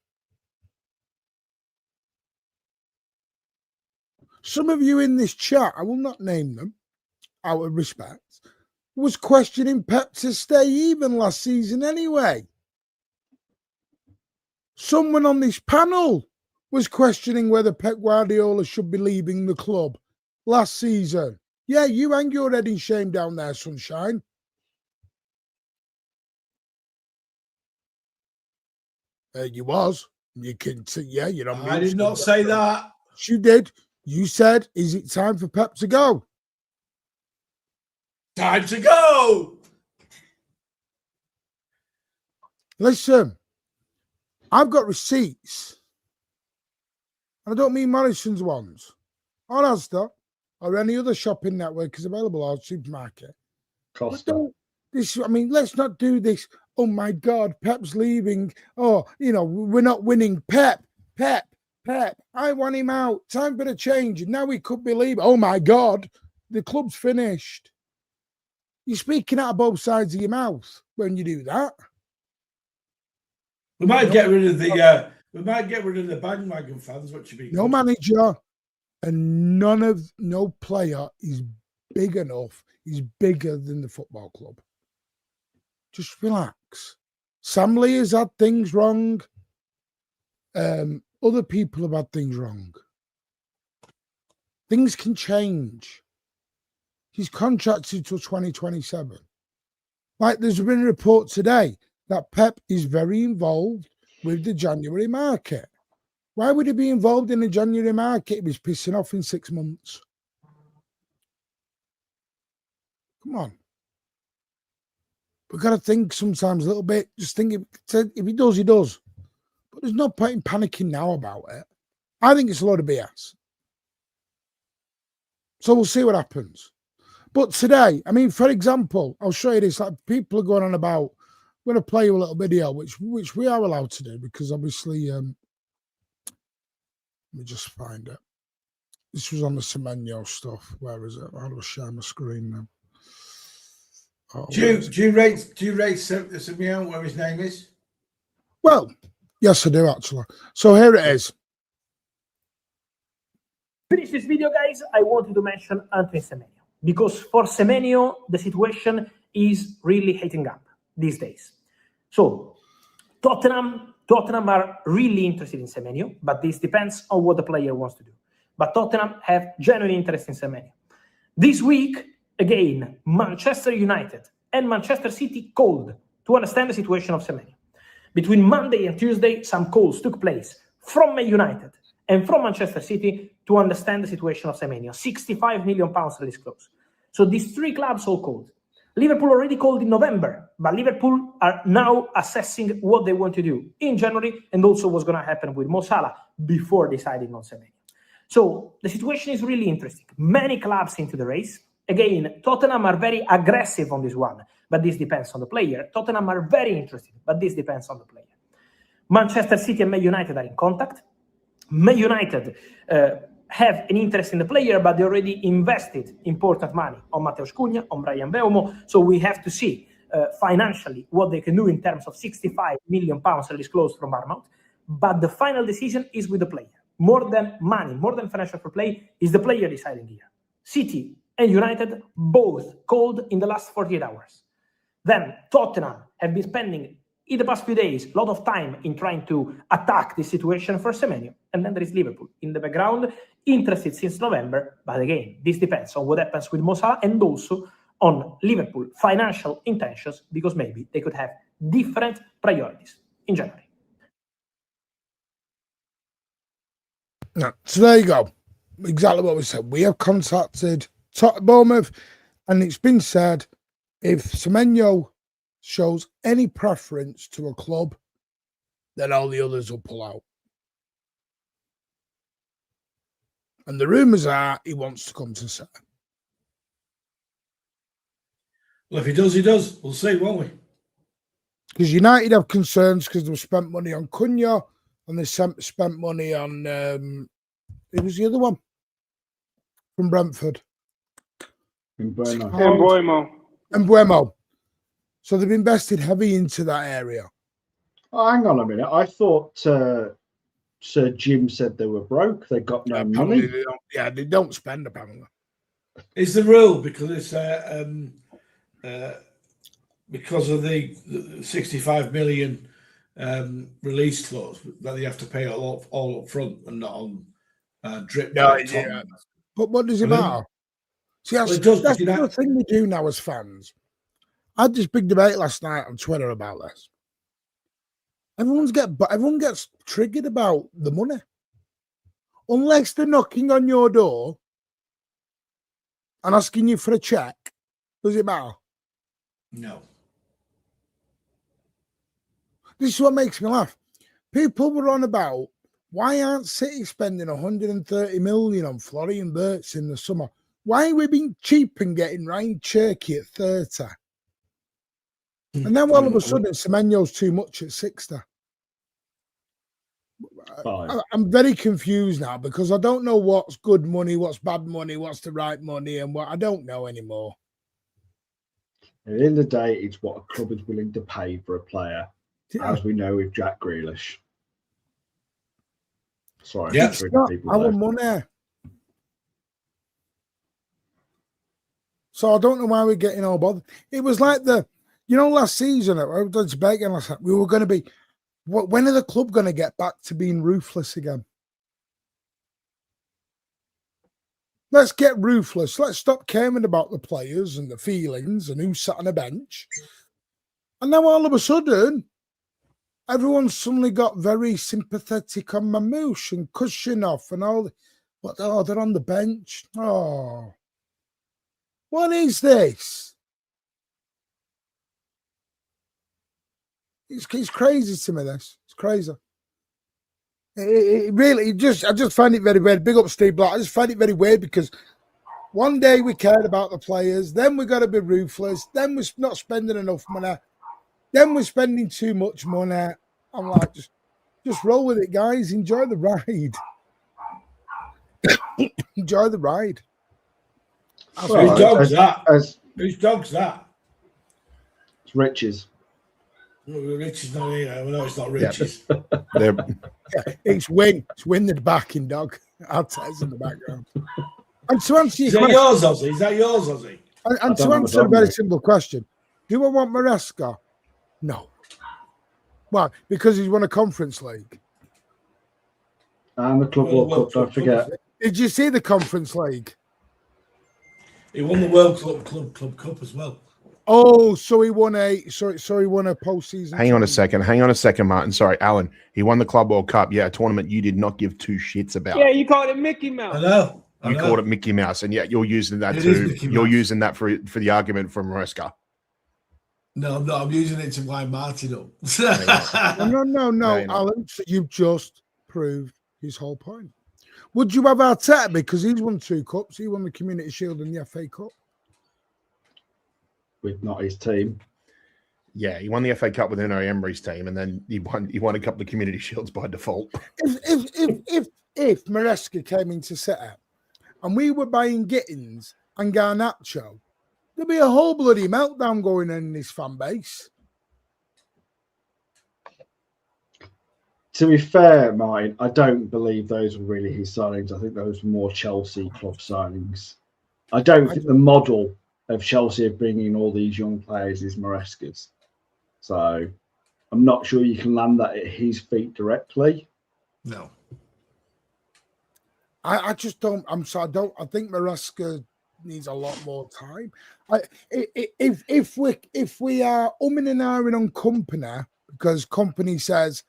Some of you in this chat, I will not name them out of respect, was questioning Pep to stay even last season anyway. Someone on this panel was questioning whether Pep Guardiola should be leaving the club last season. Yeah, you hang your head in shame down there, sunshine. You was. You can see, yeah, you know. I did not say that. You did. You said, is it time for Pep to go? Time to go. Listen, I've got receipts. And I don't mean Morrison's ones. Or Asda, or any other shopping network is available, or supermarket. Costa. Let's not do this. Oh my God, Pep's leaving. Oh, we're not winning. Pep. I want him out. Time for a change. Now he could be leaving. Oh my God, the club's finished. You're speaking out of both sides of your mouth when you do that. We might get rid of the bandwagon fans. What you mean? No manager and no player is big enough. He's bigger than the football club. Just relax. Sam Lee has had things wrong. Other people have had things wrong. Things can change. He's contracted till 2027. Like there's been a report today that Pep is very involved with the January market. Why would he be involved in the January market if he's pissing off in 6 months? Come on. We've got to think sometimes a little bit. Just think if he does, he does. But there's no point in panicking now about it. I think it's a load of BS. So we'll see what happens. But today, for example, I'll show you this. Like people are going on about, I'm going to play you a little video, which we are allowed to do because obviously, let me just find it. This was on the Semenyo stuff. Where is it? How do I share my screen now? Oh, do you rate Semenyo where his name is? Well, yes, I do actually. So here it is. Finish this video, guys. I wanted to mention Anthony Semenyo because for Semenyo the situation is really heating up these days. So Tottenham are really interested in Semenyo, but this depends on what the player wants to do. But Tottenham have genuine interest in Semenyo. This week, again, Manchester United and Manchester City called to understand the situation of Semenyo. Between Monday and Tuesday, some calls took place from Man United and from Manchester City to understand the situation of Semenyo. £65 million release clause. So these three clubs all called. Liverpool already called in November, but Liverpool are now assessing what they want to do in January and also what's going to happen with Mo Salah before deciding on Semenyo. So the situation is really interesting. Many clubs into the race. Again, Tottenham are very aggressive on this one, but this depends on the player. Tottenham are very interested, but this depends on the player. Manchester City and Man United are in contact. Man United have an interest in the player, but they already invested important money on Mateus Cunha, on Brian Mbeumo. So we have to see financially what they can do in terms of £65 million release clause from Bournemouth. But the final decision is with the player. More than money, more than financial fair play, is the player deciding here. City and United both called in the last 48 hours. Then Tottenham have been spending in the past few days a lot of time in trying to attack the situation for Semenyo. And then there is Liverpool in the background, interested since November. But again, this depends on what happens with Mo Salah and also on Liverpool financial intentions, because maybe they could have different priorities in January. No, so there you go. Exactly what we said. We have contacted Bournemouth, and it's been said if Semenyo shows any preference to a club, then all the others will pull out. And the rumours are he wants to come to City. Well, if he does, he does. We'll see, won't we? Because United have concerns because they've spent money on Cunha and they spent money on it was the other one from Brentford. Mbeumo. So they've invested heavy into that area. Oh, hang on a minute. I thought Sir Jim said they were broke. They got no money. They don't spend apparently. It's the rule because it's because of the 65 million release clause that they have to pay all up front and not on drip. No, yeah. But what does it matter? See, that's the thing we do now as fans. I had this big debate last night on Twitter about this. Everyone gets triggered about the money. Unless they're knocking on your door and asking you for a check, does it matter? No. This is what makes me laugh. People were on about, why aren't City spending 130 million on Florian Wirtz in the summer? Why are we being cheap and getting Ryan Cherky at 30? And then all of a sudden, Semenyo's too much at 60. I'm very confused now because I don't know what's good money, what's bad money, what's the right money, and what I don't know anymore. At the end of the day, it's what a club is willing to pay for a player, as we know with Jack Grealish. Sorry, it's not our money. So I don't know why we're getting all bothered. It was like last season, we were going to be, when are the club going to get back to being ruthless again? Let's get ruthless. Let's stop caring about the players and the feelings and who sat on a bench. And now all of a sudden, everyone's suddenly got very sympathetic on Mamouche and Kushinov and all. They're on the bench. Oh, what is this? It's crazy to me, this. It's crazy. I just find it very weird. Big up Steve Black. I just find it very weird because one day we cared about the players, then we got to be ruthless, then we're not spending enough money, then we're spending too much money. I'm like, just roll with it, guys. Enjoy the ride. Enjoy the ride. Whose dog's that? Whose dog's that? It's Rich's. Rich is not here. I know it's not Rich's. Yeah, it's Win. It's Win the backing dog. Arteta's in the background. And to answer your question, yours, Ozzy? Is that yours, Ozzy? And to answer a very simple question, do I want Maresca? No. Why? Because he's won a Conference League. And the Club World Cup, don't forget. Did you see the Conference League? He won the World Club Cup as well. Oh, so he won a postseason. Hang on a second, Martin. Sorry, Alan. He won the Club World Cup. Yeah, a tournament you did not give two shits about. Yeah, you called it Mickey Mouse. I know. You called it Mickey Mouse, and yeah, you're using that too. You're using that for the argument from Maresca. No, I'm not. I'm using it to wind Martin up. No, Alan. So you've just proved his whole point. Would you have Arteta because he's won 2 cups? He won the Community Shield and the FA Cup. With not his team. Yeah, he won the FA Cup with Unai Emery's team, and then he won a couple of Community Shields by default. If if Maresca came into City and we were buying Gittins and Garnacho, there'd be a whole bloody meltdown going on in this fan base. To be fair, Martin, I don't believe those were really his signings. I think those were more Chelsea club signings. I don't think the model of Chelsea of bringing all these young players is Maresca's. So I'm not sure you can land that at his feet directly. No. I just don't. I'm sorry. I think Maresca needs a lot more time. If we are umming and ahhing on Company because Company says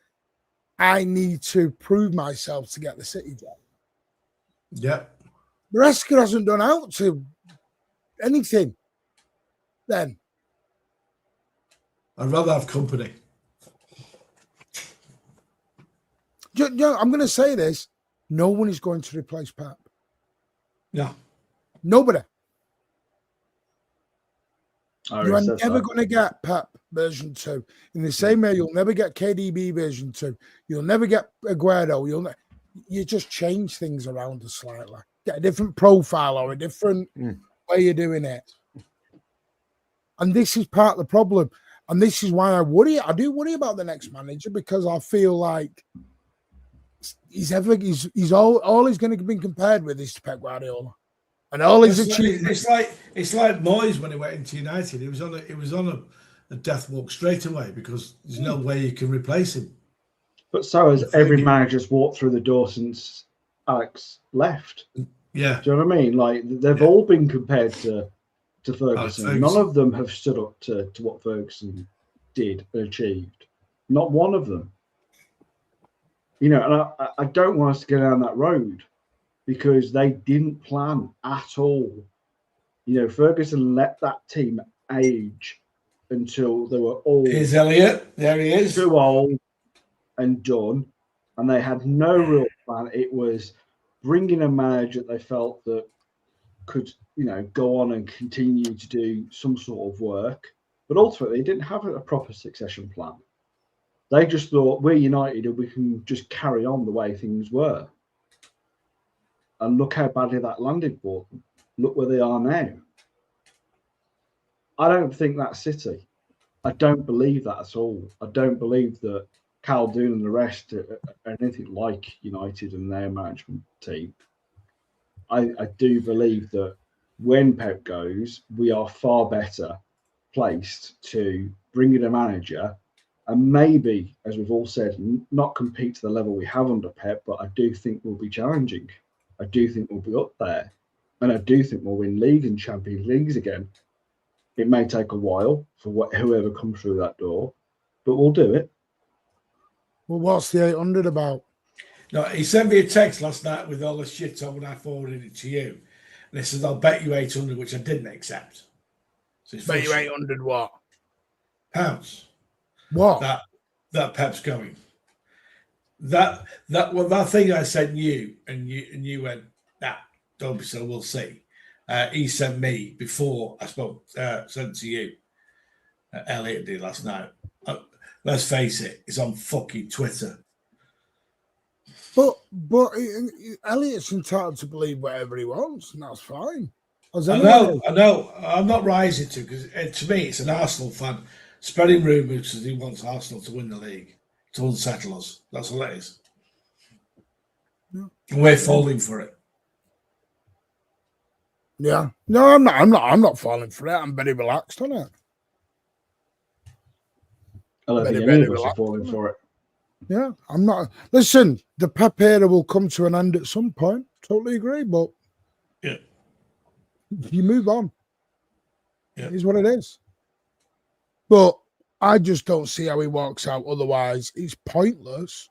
I need to prove myself to get the City job. Yeah. Maresca hasn't done out to anything. Then I'd rather have Company. I'm going to say this. No one is going to replace Pep. No. Nobody. You are said never that. going to get Pep version 2. In the same way, you'll never get KDB version 2. You'll never get Aguero. You just change things around slightly. Get a different profile or a different way you're doing it. And this is part of the problem. And this is why I worry. I do worry about the next manager because I feel like he's all he's going to be compared with is to Pep Guardiola. And all his achievements. It's like Moyes when he went into United. He was on a death walk straight away because there's no way you can replace him. But so has every manager's walked through the door since Alex left. Yeah. Do you know what I mean? Like they've all been compared to Ferguson. None of them have stood up to what Ferguson did and achieved. Not one of them. You know, and I don't want us to go down that road because they didn't plan at all. You know, Ferguson let that team age until they were all Here's Elliot. There he is. too old and done, and they had no real plan. It was bringing a manager they felt that could, you know, go on and continue to do some sort of work, but ultimately they didn't have a proper succession plan. They just thought, we're United and we can just carry on the way things were. And look how badly that landed for them. Look where they are now. I don't think that's City. I don't believe that at all. I don't believe that Caldoon and the rest are anything like United and their management team. I do believe that when Pep goes, we are far better placed to bring in a manager and maybe, as we've all said, not compete to the level we have under Pep, but I do think we'll be challenging. I do think we'll be up there. And I do think we'll win league and Champions Leagues again. It may take a while for whoever comes through that door, but we'll do it. Well, what's the 800 about? No, he sent me a text last night with all the shit on when I forwarded it to you. And he says, I'll bet you 800, which I didn't accept. So Bet you 800 what? Pounds. What? That Pep's going. That thing I sent you, and you went, nah, don't be so, we'll see. He sent me before I sent to you. Elliot did last night. Let's face it, it's on fucking Twitter. But Elliot's entitled to believe whatever he wants, and that's fine. I know. I'm not rising to because to me, it's an Arsenal fan spreading rumours because he wants Arsenal to win the league to unsettle us. That's all it is. Yeah. We're falling for it. Yeah. No, I'm not falling for it. I'm very relaxed on it. I don't think any of us are falling for it. Yeah, I'm not. Listen, the Pep era will come to an end at some point. Totally agree, but yeah, you move on. Yeah. It is what it is. But I just don't see how he walks out. Otherwise, it's pointless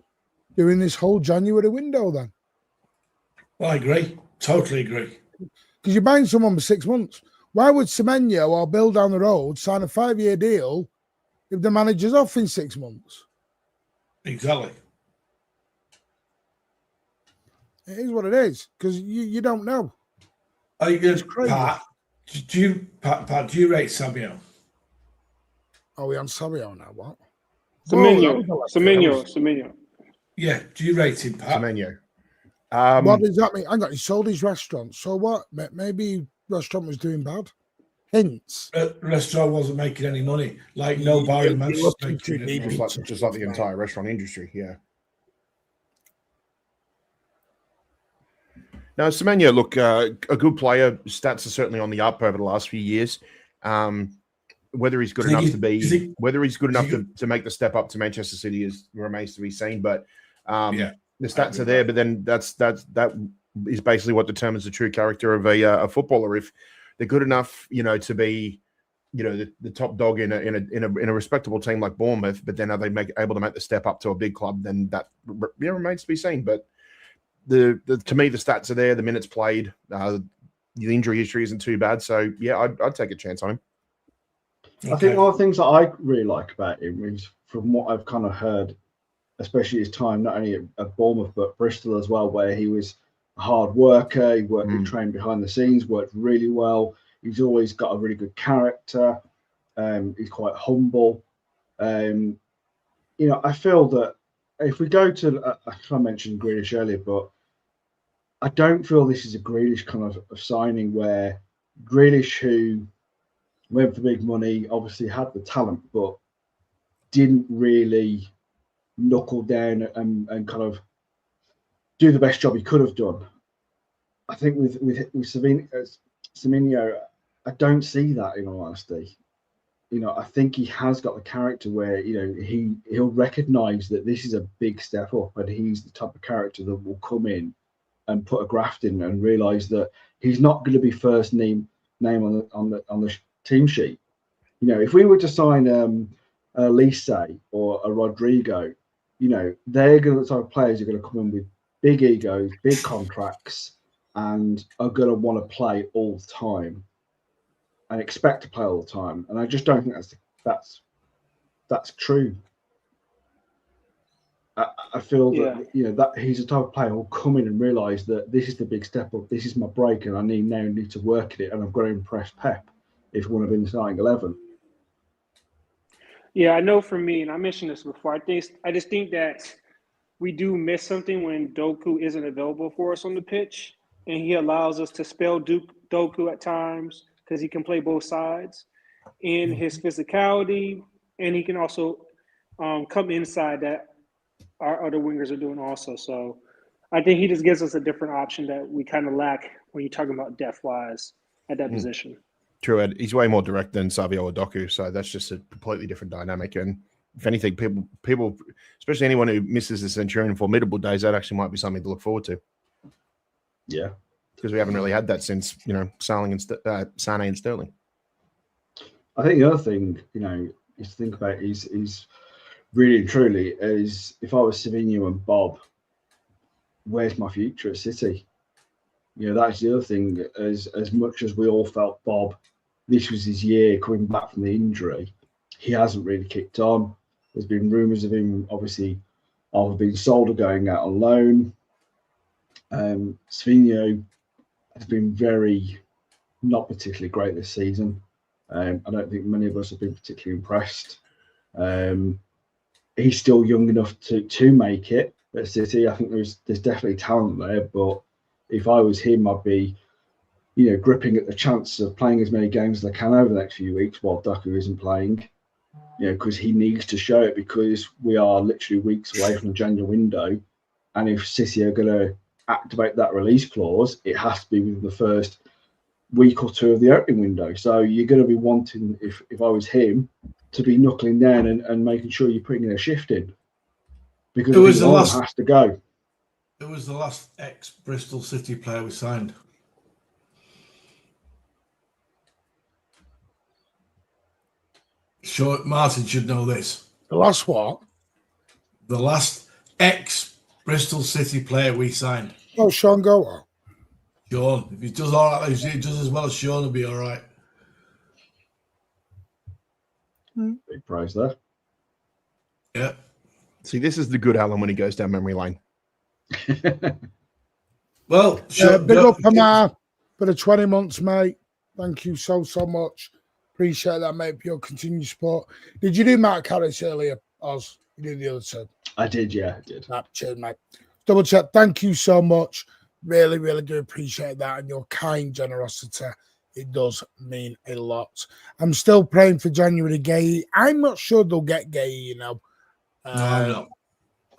doing this whole January window then. Well, I agree. Totally agree. Because you're buying someone for 6 months. Why would Semenyo or Bill down the road sign a 5-year deal if the manager's off in 6 months? Exactly. It is what it is because you don't know. Are you good, Pat? Do you rate Samuel? Are we on Samuel now? What? Semenyo. Yeah. Do you rate him, Pat? Semenyo. What does that mean? Hang on, he sold his restaurant. So what? Maybe restaurant was doing bad. Hints. Restaurant wasn't making any money. Like no bar in Manchester making any money. Just like the entire restaurant industry, yeah. Now, Semenyo, look, a good player. Stats are certainly on the up over the last few years. Whether he's good enough to make the step up to Manchester City remains to be seen. But the stats are there. But then that is basically what determines the true character of a footballer. If they're good enough, to be, the top dog in a respectable team like Bournemouth, but then are they able to make the step up to a big club? Then that remains to be seen. But to me, the stats are there. The minutes played, the injury history isn't too bad. So yeah, I'd take a chance on him. I think one of the things that I really like about him is, from what I've kind of heard, especially his time not only at Bournemouth but Bristol as well, where he was a hard worker. He worked, trained behind the scenes, worked really well. He's always got a really good character. He's quite humble. I feel that if we go to, I mentioned Grealish earlier, but I don't feel this is a Grealish kind of signing where Grealish, who went for big money, obviously had the talent, but didn't really knuckle down and kind of do the best job he could have done. I think with Semenyo, I don't see that, in all honesty. I think he has got the character where, he'll recognise that this is a big step up, and he's the type of character that will come in and put a graft in and realise that he's not going to be first name on the team sheet. If we were to sign a Lise or a Rodrigo, they're going to, the type of players who are going to come in with big egos, big contracts, and are going to want to play all the time and expect to play all the time. And I just don't think that's true. I feel that that he's the type of player who'll come in and realise that this is the big step up, this is my break, and I need to work at it, and I've got to impress Pep if we want to be in the starting 11. Yeah, I know for me, and I mentioned this before, I just think that we do miss something when Doku isn't available for us on the pitch, and he allows us to spell Doku at times because he can play both sides in his physicality, and he can also come inside that our other wingers are doing also. So I think he just gives us a different option that we kind of lack when you're talking about depth-wise at that position. True, Ed. He's way more direct than Savio or Doku, so that's just a completely different dynamic. And if anything, people, especially anyone who misses the Centurion Formidable days, that actually might be something to look forward to. Yeah, because we haven't really had that since Sane and Sterling. I think the other thing is to think about is really and truly is, if I was Savinho and Bob, where's my future at City? That's the other thing. As much as we all felt Bob, this was his year coming back from the injury, he hasn't really kicked on. There's been rumours of him, obviously, either being sold or going out on loan. Savinho has been not particularly great this season. I don't think many of us have been particularly impressed. He's still young enough to make it at City. I think there's definitely talent there, but if I was him, I'd be, gripping at the chance of playing as many games as I can over the next few weeks while Doku isn't playing, because he needs to show it, because we are literally weeks away from the January window. And if City are going to activate that release clause, it has to be within the first week or two of the opening window. So you're going to be wanting, if I was him, to be knuckling down and making sure you're putting a shift in, because one has to go. It was the last ex-Bristol City player we signed. Martin should know this. The last what? The last ex-Bristol City player we signed. Oh, Sean Gower. Sean. If he does all right, if he does as well as Sean, he'll be all right. Big prize there. Yeah. See, this is the good Alan when he goes down memory lane. Well, big up Hamar for the 20 months, mate. Thank you so much. Appreciate that, mate, for your continued support. Did you do Mark Harris earlier, Oz? You did the other two? I did, yeah, I did. Cheers, mate. double check. Thank you so much. Really, really do appreciate that and your kind generosity. It does mean a lot. I'm still praying for January Gay. I'm not sure they'll get Gay, you know. No, I'm not.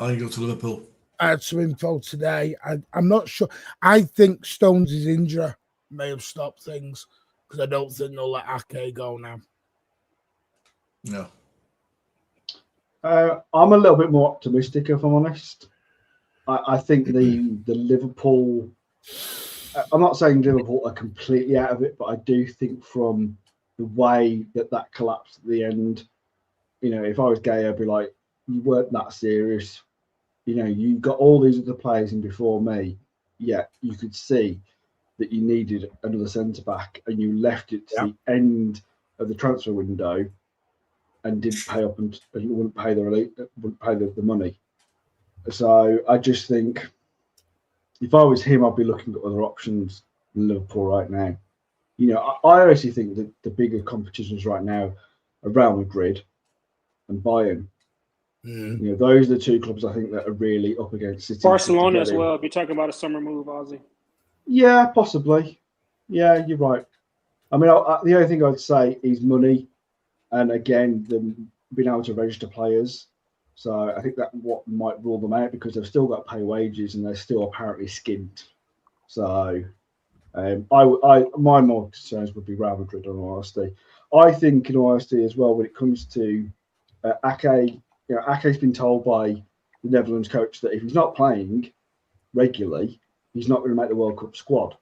I think go to Liverpool. I had some info today. I'm not sure. I think Stones' injury may have stopped things because I don't think they'll let Ake go now. No. I'm a little bit more optimistic, if I'm honest. I think the Liverpool. I'm not saying Liverpool are completely out of it, but I do think from the way that collapsed at the end, you know, if I was Gay, I'd be like, you weren't that serious. You know, you got all these other players in before me. Yeah, you could see that you needed another centre back, and you left it to the end of the transfer window and didn't pay up and wouldn't pay the money. So I just think if I was him, I'd be looking at other options in Liverpool right now. You know, I honestly think that the bigger competitions right now are Real Madrid and Bayern. You know, those are the two clubs I think that are really up against City. Barcelona as well. If you're talking about a summer move, Ozzy. Yeah, possibly. Yeah, you're right. I mean, the only thing I'd say is money, and again, them being able to register players. So I think that what might rule them out because they've still got to pay wages and they're still apparently skint. So my more concerns would be Real Madrid, in all honesty. I think, in all honesty, as well, when it comes to Ake, you know, Ake's been told by the Netherlands coach that if he's not playing regularly, he's not going to make the World Cup squad.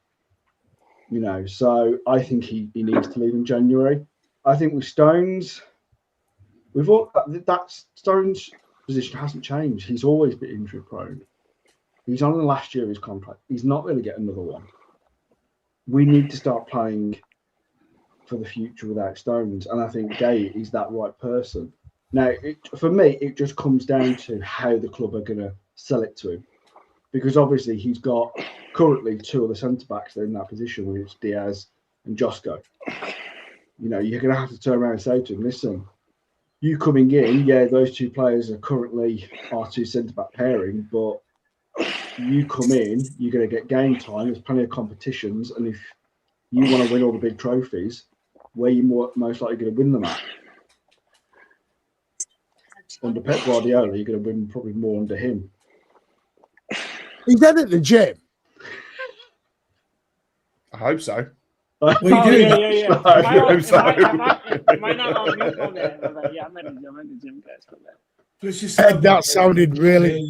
You know, so I think he needs to leave in January. I think with Stones, that Stones' position hasn't changed. He's always been injury prone. He's on the last year of his contract. He's not going to get another one. We need to start playing for the future without Stones, and I think Gay is that right person. Now, for me, it just comes down to how the club are going to sell it to him, because obviously he's got currently two other centre backs in that position, which is Diaz and Josko. You know, you're going to have to turn around and say to him, listen, you coming in, yeah, those two players are currently our two centre-back pairing, but you come in, you're going to get game time. There's plenty of competitions, and if you want to win all the big trophies, where you're most likely going to win them at? Under Pep Guardiola, you're going to win probably more under him. He's dead at the gym. I hope so. What are you doing? Yeah. Am I not on mute on that? I was like, yeah, I'm at the gym, guys. Come back. That sounded really.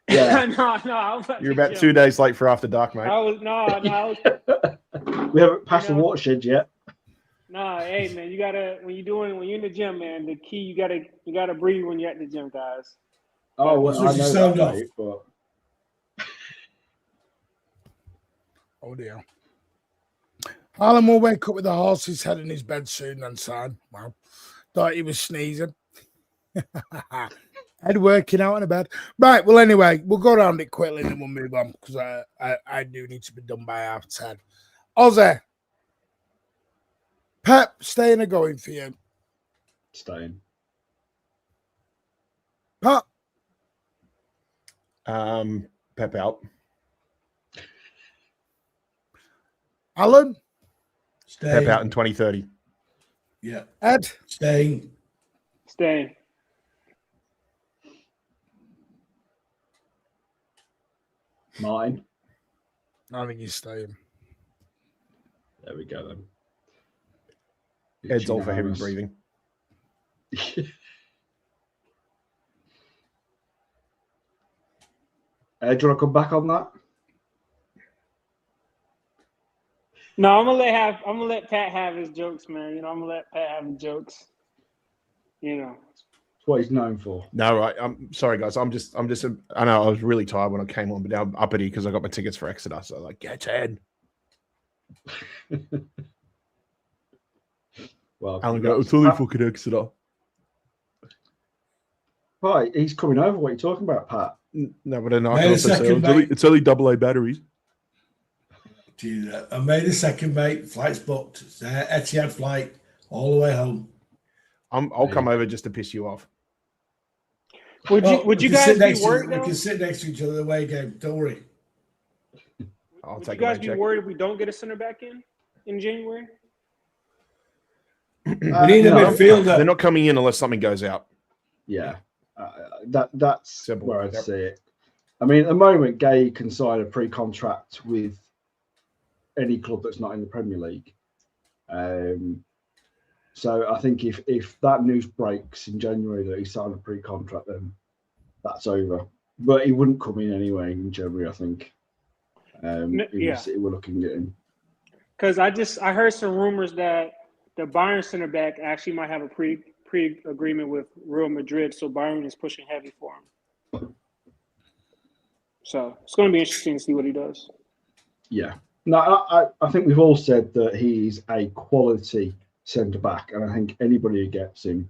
Yeah. no. You're about 2 days late for After Dark, mate. I was. We haven't passed the watershed yet. No, hey man, you gotta when you're in the gym, man. The key you gotta breathe when you're at the gym, guys. Oh, well, I know sound that, off. mate, but Oh dear. Alan will wake up with a horse's head in his bed soon and sign. Wow. Thought he was sneezing. Head working out in a bed. Right, well, anyway, we'll go around it quickly and then we'll move on because I do need to be done by 10:30. Ozzy. Pep, staying or going for you? staying. Pat. Pep out. Alan. Staying. Pep out in 2030. Yeah. Ed. Staying. Mine. I think he's staying. There we go then. Ed's all for heavy breathing. Do you want to come back on that? No, I'm gonna let Pat have his jokes, man. You know, I'm gonna let Pat have his jokes. You know. It's what he's known for. No, right. I'm sorry, guys. I know I was really tired when I came on, but now I'm uppity because I got my tickets for Exeter. So like, get 10. Well, Alan go, it's only fucking Exeter. Right, he's coming over. What are you talking about, Pat? No, but then I May can the also say second, it's only AA batteries. I made a second, mate. Flight's booked. It's Etihad flight all the way home. I'll come over just to piss you off. Would you We can guys sit be next to worried We though? can sit next to each other the away game. Don't worry. I'll Would take you a guys rain be check. worried if we don't get a center back in January? We need a No. midfielder. They're not coming in unless something goes out. Yeah, that's Simple. where I'd Yep. see it. I mean, at the moment, Gay can sign a pre-contract with any club that's not in the Premier League. So I think if that news breaks in January that he signed a pre-contract, then that's over. But he wouldn't come in anyway in January, I think. City were looking at him. Because I heard some rumors that the Bayern center back actually might have a pre-agreement with Real Madrid, so Bayern is pushing heavy for him. So it's going to be interesting to see what he does. Yeah. No, I think we've all said that he's a quality centre back, and I think anybody who gets him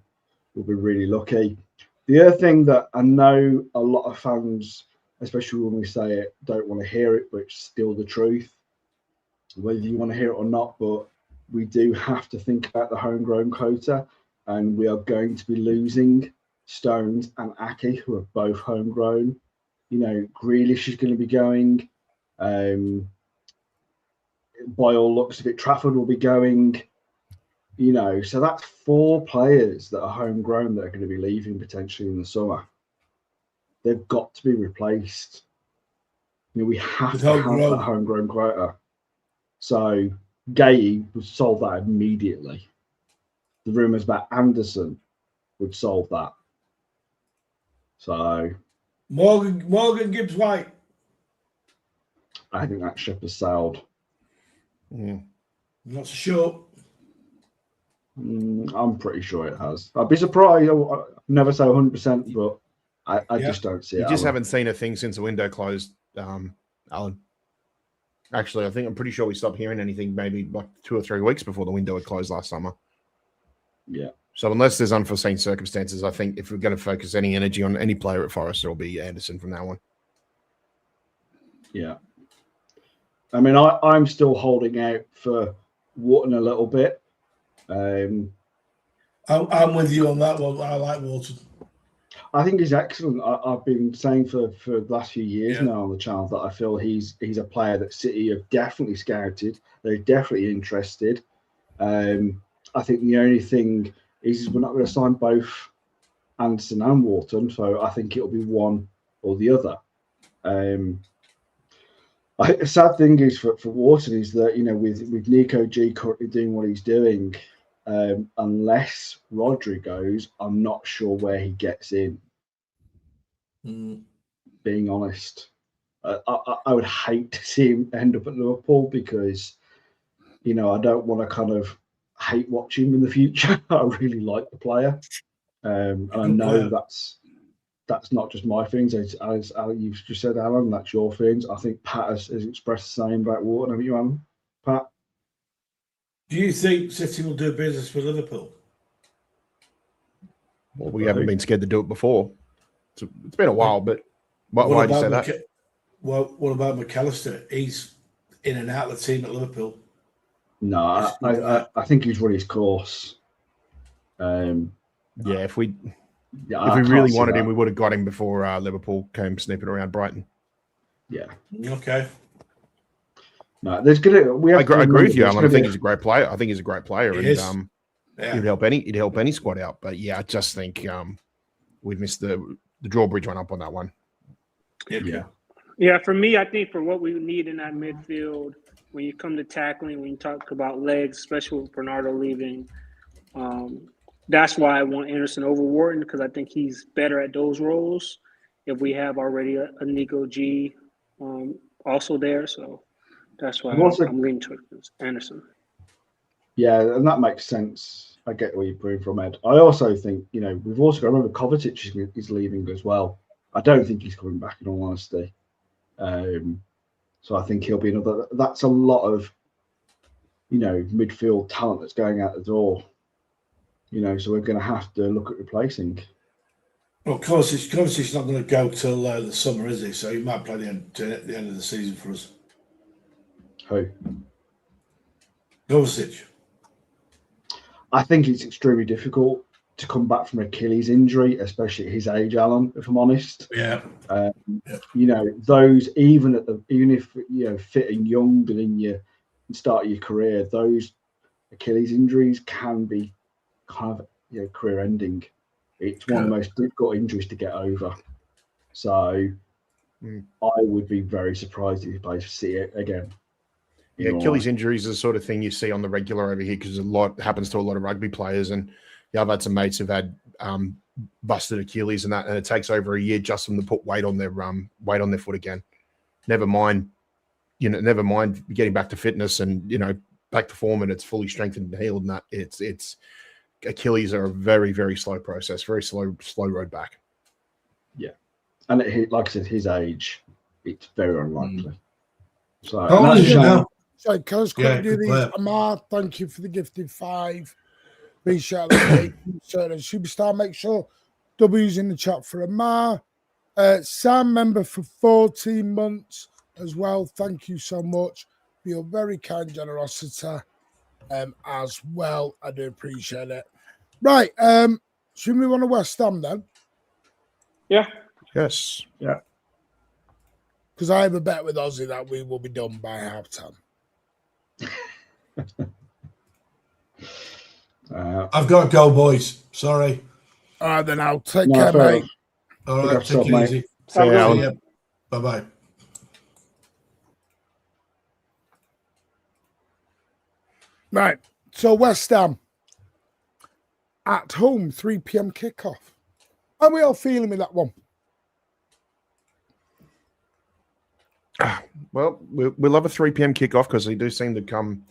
will be really lucky. The other thing that I know a lot of fans, especially when we say it, don't want to hear it, but it's still the truth, whether you want to hear it or not, but we do have to think about the homegrown quota, and we are going to be losing Stones and Aki, who are both homegrown. You know, Grealish is going to be going. By all looks of it, Trafford will be going. You know, so that's 4 players that are homegrown that are going to be leaving potentially in the summer. They've got to be replaced. You know, we have to have that homegrown quota. So Gay would solve that immediately. The rumours about Anderson would solve that. So Morgan Gibbs White. I think that ship has sailed. Not so sure. I'm pretty sure it has. I'd be surprised. I'll never say 100%, but I just don't see it. You just haven't seen a thing since the window closed, Alan. Actually, I think I'm pretty sure we stopped hearing anything maybe like 2 or 3 weeks before the window had closed last summer. Yeah. So unless there's unforeseen circumstances, I think if we're going to focus any energy on any player at Forest, it'll be Anderson from now on. Yeah. I mean, I'm still holding out for Wharton a little bit. I'm with you on that one. I like Wharton. I think he's excellent. I've been saying for the last few years now on the channel that I feel he's a player that City have definitely scouted. They're definitely interested. I think the only thing is we're not going to sign both Anderson and Wharton, so I think it'll be one or the other. The sad thing is for Wharton is that, you know, with Nico G currently doing what he's doing, unless Rodri goes, I'm not sure where he gets in. Being honest, I would hate to see him end up at Liverpool because, you know, I don't want to kind of hate watch him in the future. I really like the player, and I know that's not just my feelings. As you've just said, Alan, that's your feelings. I think Pat has expressed the same about Wharton, haven't you, Alan? Pat? Do you think City will do business with Liverpool? Well, we haven't been scared to do it before. It's been a while, but why do you say that? Well, what about McAllister? He's in and out of the team at Liverpool. No, I think he's run his course. If we really wanted him, we would have got him before Liverpool came sniffing around Brighton. Yeah. Okay. No, there's gonna. I agree with you, Alan. I think he's a great player. I think he's a great player, He and he'd help any squad out. But yeah, I just think we've missed the drawbridge went up on that one. Yeah. For me, I think for what we need in that midfield, when you come to tackling, when you talk about legs, especially with Bernardo leaving, that's why I want Anderson over Wharton, because I think he's better at those roles. If we have already a Nico G also there, so that's why I'm leaning towards Anderson. Yeah, and that makes sense. I get where you're coming from, Ed. I also think, you know, we've also got to remember Kovacic is leaving as well. I don't think he's coming back, in all honesty. So I think he'll be another. That's a lot of, you know, midfield talent that's going out the door. You know, so we're going to have to look at replacing. Well, Kovacic's not going to go till the summer, is he? So he might play the end of the season for us. Who? Kovacic. I think it's extremely difficult. to come back from Achilles injury, especially at his age, Alan, if I'm honest. Yeah. You know, those even if you know fit and young and in your start of your career, those Achilles injuries can be kind of career ending. It's one of the most difficult injuries to get over. So I would be very surprised if I see it again. Yeah, Achilles injuries are the sort of thing you see on the regular over here because a lot happens to a lot of rugby players. And yeah, I've had some mates who've had busted Achilles and that, and it takes over a year just for them to put weight on their foot again. Never mind getting back to fitness and back to form and it's fully strengthened and healed. And that it's Achilles are a very, very slow process, very slow road back. Yeah, and like I said, his age, it's very unlikely. So So can I just quickly do these? Amar, thank you for the gifted 5. Appreciate that, mate. Superstar, make sure W's in the chat for Amar. Sam, member for 14 months as well. Thank you so much for your very kind generosity as well. I do appreciate it. Right. Should we move on to West Ham then? Yeah. Yes. Yeah. Because I have a bet with Ozzy that we will be done by halftime. I've got to go, boys. Sorry. All right, then I'll take care, mate. All right, take it easy. See you. Bye-bye. Right. So West Ham at home, 3 p.m. kickoff. How are we all feeling with that one? Well, we love a 3 p.m. kickoff because they do seem to come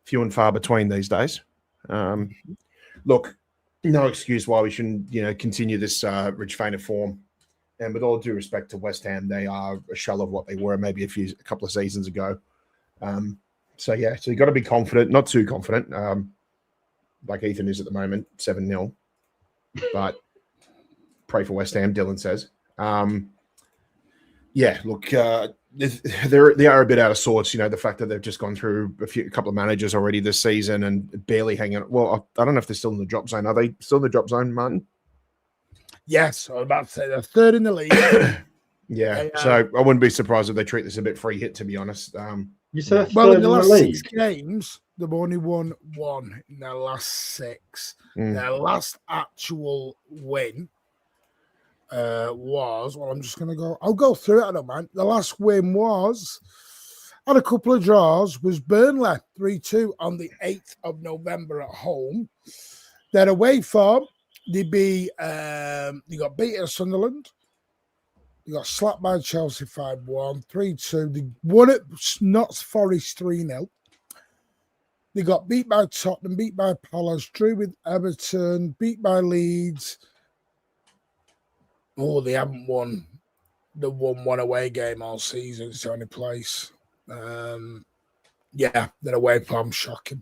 few and far between these days. Look, no excuse why we shouldn't, continue this rich vein of form. And with all due respect to West Ham, they are a shell of what they were maybe a couple of seasons ago. So you got to be confident, not too confident, like Ethan is at the moment, 7-0. But pray for West Ham, Dylan says. They are a bit out of sorts. The fact that they've just gone through a couple of managers already this season and barely hanging. Well, I don't know if they're still in the drop zone. Are they still in the drop zone, Martin? Yes, I was about to say they're third in the league. Yeah, so I wouldn't be surprised if they treat this a bit free hit, to be honest. You said in the last 6 games, they've only won 1 in their last 6. Their last actual win was, well, I'm just going to go, I'll go through it, I don't mind. The last win had a couple of draws, was Burnley 3-2 on the 8th of November at home. Their away form, they got beaten at Sunderland. They got slapped by Chelsea 5-1, 3-2. They won at Notts Forest 3-0. They got beat by Tottenham, beat by Palace, drew with Everton, beat by Leeds. Oh, they haven't won. They won 1 away game all season. It's the only place. Their away form shocking.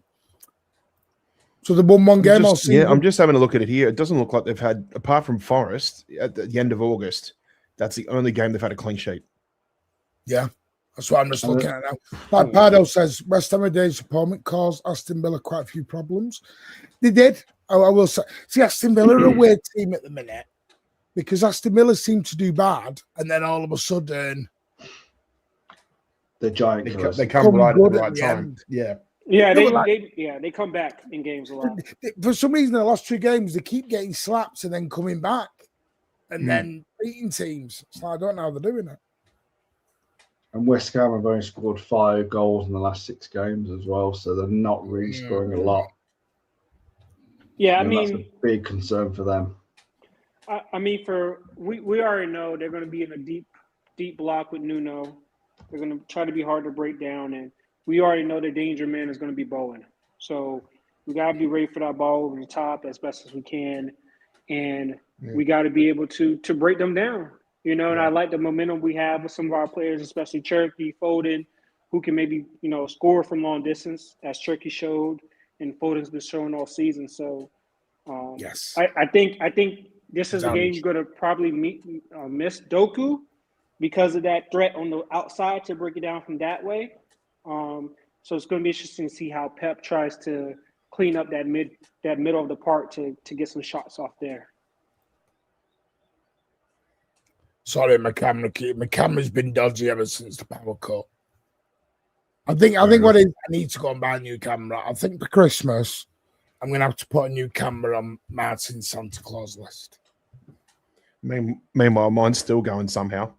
So they won 1 game all season. Yeah, I'm just having a look at it here. It doesn't look like they've had, apart from Forest at the end of August, that's the only game they've had a clean sheet. Yeah, that's what I'm just looking at now. Like Pardo says, West Ham day's opponent caused Aston Villa quite a few problems. They did. I will say. See, Aston Villa are a weird team at the minute because Aston Villa seem to do bad, and then all of a sudden, the giant they come right at the right time. End. Yeah. Yeah, they come back in games a lot. For some reason, the last 2 games, they keep getting slaps and then coming back and then beating teams. So I don't know how they're doing it. And West Ham have only scored 5 goals in the last 6 games as well, so they're not really scoring a lot. Yeah, that's a big concern for them. We already know they're going to be in a deep block with Nuno. They're going to try to be hard to break down, and we already know the danger man is going to be Bowen. So we got to be ready for that ball over the top as best as we can, and we got to be able to break them down. And I like the momentum we have with some of our players, especially Cherokee, Foden, who can maybe score from long distance, as Cherokee showed, and Foden's been showing all season. So yes, I think this is a game you're going to probably miss Doku because of that threat on the outside to break it down from that way. So it's going to be interesting to see how Pep tries to clean up that middle of the park to get some shots off there. Sorry, my camera's been dodgy ever since the power cut. I think what it is, I need to go and buy a new camera. I think for Christmas, I'm going to have to put a new camera on Martin's Santa Claus list. Meanwhile, mine's still going somehow.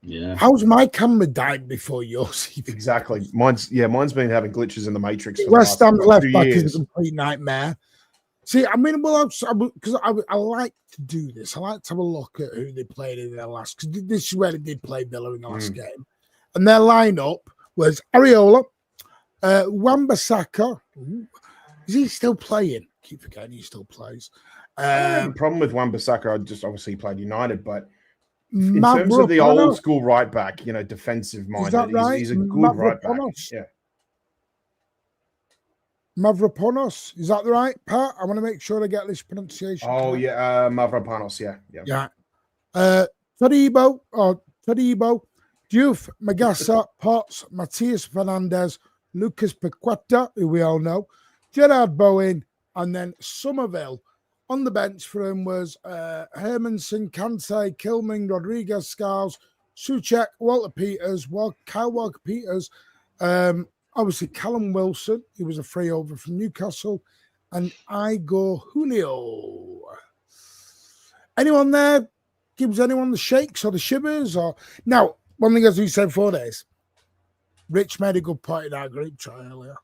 Yeah. How's my camera died before yours? Exactly. Mine's been having glitches in the Matrix. For West the Ham's last left 2 back years. is a complete nightmare. See, I mean, well, because I like to do this. I like to have a look at who they played in their last. Because this is where they did play Villa in the last game, and their lineup was Areola, Wan-Bissaka. Is he still playing? Keep forgetting he still plays. I don't have a problem with Wan-Bissaka. I just obviously played United, but in terms of the old school right back, defensive minded, right? he's a good right back. Yeah. Mavropanos, is that right, Pat? I want to make sure I get this pronunciation. Oh, correct. yeah, Mavropanos, yeah. Todibo, Diouf, Magassa, Potts, Matias Fernandez, Lucas Paqueta, who we all know, Gerard Bowen, and then Somerville. On the bench for him was Hermanson, Kante, Kilming, Rodriguez, Scars, Souček, Walter Peters, Kyle Walker Peters, obviously Callum Wilson, he was a free over from Newcastle, and Igor Julio. Anyone there gives anyone the shakes or the shivers? Or now, one thing as we said 4 days, Rich made a good point in our group chat earlier.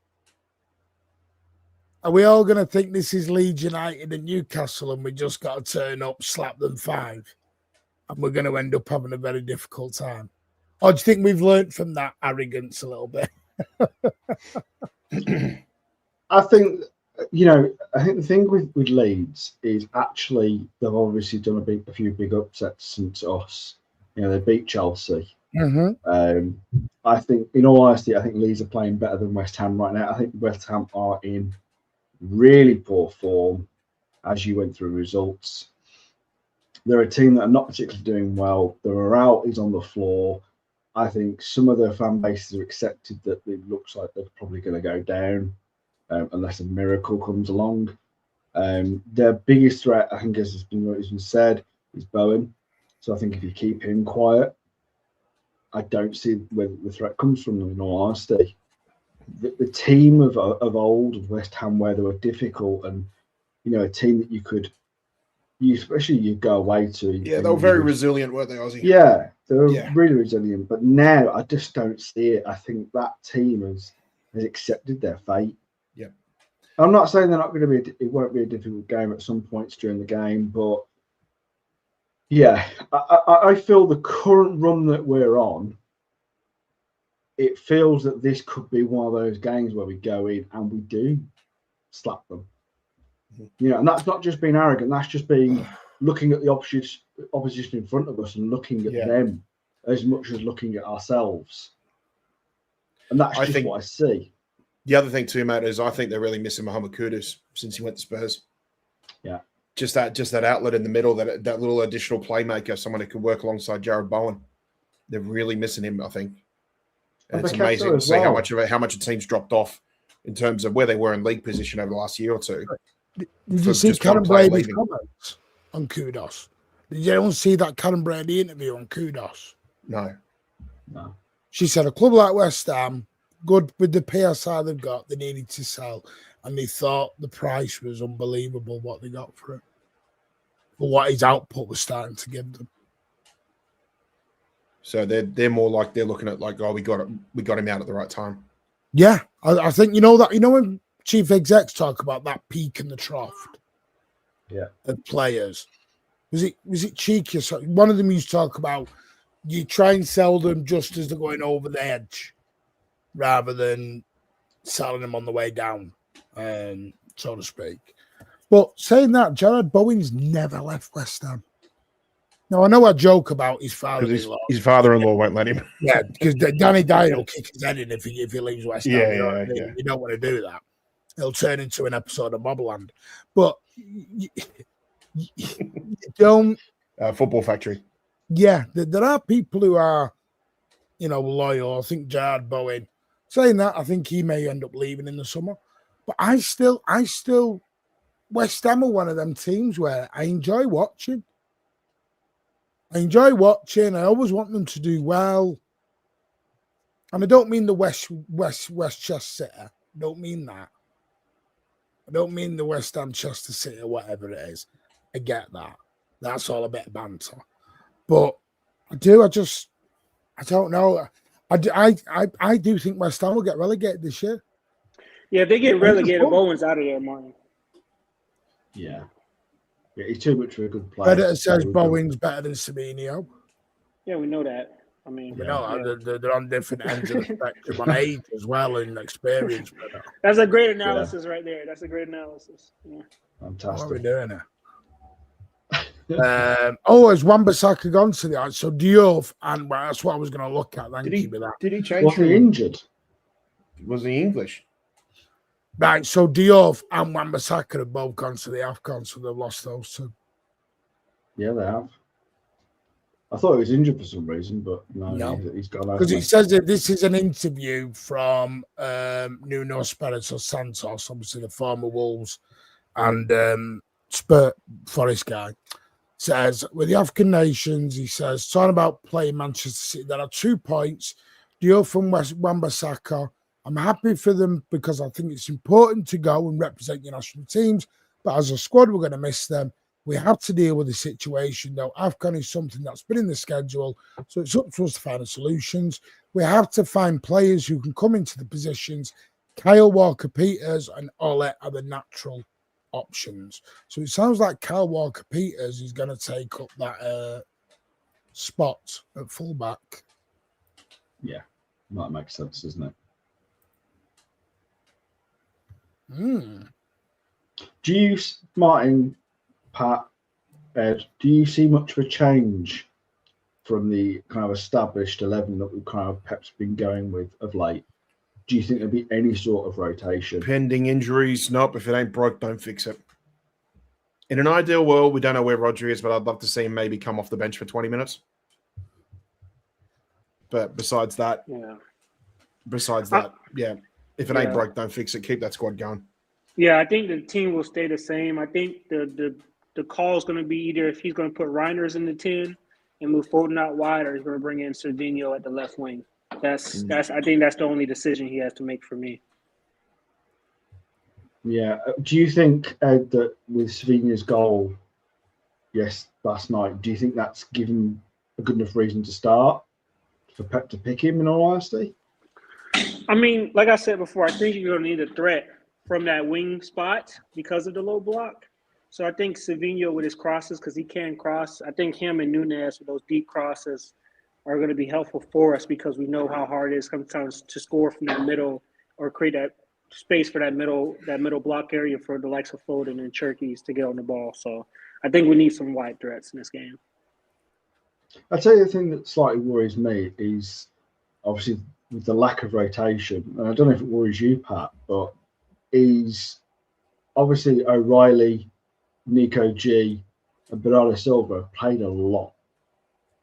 Are we all going to think this is Leeds United and Newcastle and we just got to turn up, slap them 5, and we're going to end up having a very difficult time? Or do you think we've learned from that arrogance a little bit? I think the thing with Leeds is actually they've obviously done a few big upsets since us. They beat Chelsea. I think, in all honesty, I think Leeds are playing better than West Ham right now. I think West Ham are in really poor form as you went through results. They're a team that are not particularly doing well. The morale is on the floor. I think some of their fan bases have accepted that it looks like they're probably going to go down unless a miracle comes along. Their biggest threat, I think, as has been said, is Bowen. So I think if you keep him quiet, I don't see where the threat comes from them, in all honesty. The team of old, of West Ham, where they were difficult and, a team that you go away to. Yeah, they were very resilient, weren't they, Ozzy? Yeah, they were really resilient. But now I just don't see it. I think that team has accepted their fate. Yeah. I'm not saying they're not going to be, it won't be a difficult game at some points during the game, but yeah, I feel the current run that we're on, it feels that this could be one of those games where we go in and we do slap them. And that's not just being arrogant. That's just being looking at the opposition in front of us and looking at them as much as looking at ourselves. And that's just what I see. The other thing too, Matt, is I think they're really missing Mohamed Kudus since he went to Spurs. Yeah. Just that outlet in the middle, that little additional playmaker, someone who can work alongside Jared Bowen. They're really missing him, I think. And it's amazing to see how much a team's dropped off in terms of where they were in league position over the last year or two. Did you see Karen Brady's comments on Kudos? Did you ever see that Karen Brady interview on Kudos? No. She said a club like West Ham, good with the PSI they've got, they needed to sell, and they thought the price was unbelievable what they got for it, for what his output was starting to give them. So they're more like they're looking at like, oh, we got him out at the right time. Yeah, I think when chief execs talk about that peak and the trough, of players, was it cheeky? So one of them used to talk about you try and sell them just as they're going over the edge, rather than selling them on the way down, so to speak. But saying that, Jared Bowen's never left West Ham. Now, I know I joke about his father-in-law. His father-in-law won't let him. Yeah, because Danny Dyer will kick his head in if he leaves West Ham. Yeah. You don't want to do that. It'll turn into an episode of Bobland. But you don't... Football Factory. Yeah, there are people who are, loyal. I think Jared Bowen. Saying that, I think he may end up leaving in the summer. But I still, West Ham are one of them teams where I enjoy watching. I always want them to do well. And I don't mean the Westchester City. I don't mean that. I don't mean the West Ham Chester City or whatever it is. I get that. That's all a bit of banter. But I don't know. I do think West Ham will get relegated this year. Yeah, if they get relegated, Bowen's out of there, Martin. Yeah, he's too much of a good player. Predator says Bowen's better than Semenyo. Yeah, we know that. I mean, they're on different ends of the spectrum on age as well and experience. That's a great analysis right there. That's a great analysis. Yeah. Fantastic. What are we doing here? Has Wan-Bissaka gone to the so Diouf, and that's what I was going to look at. Thank you for that. Did he change? Was he injured? Was he English? Right, so Diouf and Wan-Bissaka have both gone to the AFCON, so they've lost those two. Yeah, they have. I thought he was injured for some reason, but no. He's gone out. Because it says that this is an interview from Nuno Espirito Santos, obviously the former Wolves and Forest guy. Says, with the African nations, he says, talking about playing Manchester City, there are 2 points. Diouf and Wan-Bissaka. I'm happy for them because I think it's important to go and represent your national teams. But as a squad, we're going to miss them. We have to deal with the situation, though. AFCON is something that's been in the schedule, so it's up to us to find the solutions. We have to find players who can come into the positions. Kyle Walker-Peters and Ole are the natural options. So it sounds like Kyle Walker-Peters is going to take up that spot at fullback. Yeah, that makes sense, doesn't it? Do you, Martin, Pat, Ed, do you see much of a change from the kind of established 11 that we've kind of Pep's been going with of late? Do you think there'll be any sort of rotation? Pending injuries, nope. If it ain't broke, don't fix it. In an ideal world, we don't know where Rodri is, but I'd love to see him maybe come off the bench for 20 minutes. But besides that, yeah. If it ain't broke, don't fix it. Keep that squad going. Yeah, I think the team will stay the same. I think the call is going to be either if he's going to put Reiners in the 10 and move Foden out wide, or he's going to bring in Serginho at the left wing. That's I think that's the only decision he has to make for me. Yeah. Do you think, Ed, that with Serginho's goal, last night, do you think that's given a good enough reason to start for Pep to pick him, in all honesty? I mean, like I said before, I think you're going to need a threat from that wing spot because of the low block. So I think Serginho with his crosses, because he can cross, I think him and Nunez with those deep crosses are going to be helpful for us because we know how hard it is sometimes to score from that middle or create that space for that middle block area for the likes of Foden and Cherkis to get on the ball. So I think we need some wide threats in this game. I'll tell you the thing that slightly worries me is obviously with the lack of rotation, and I don't know if it worries you, Pat, but is obviously O'Reilly, Nico G, and Bernardo Silva have played a lot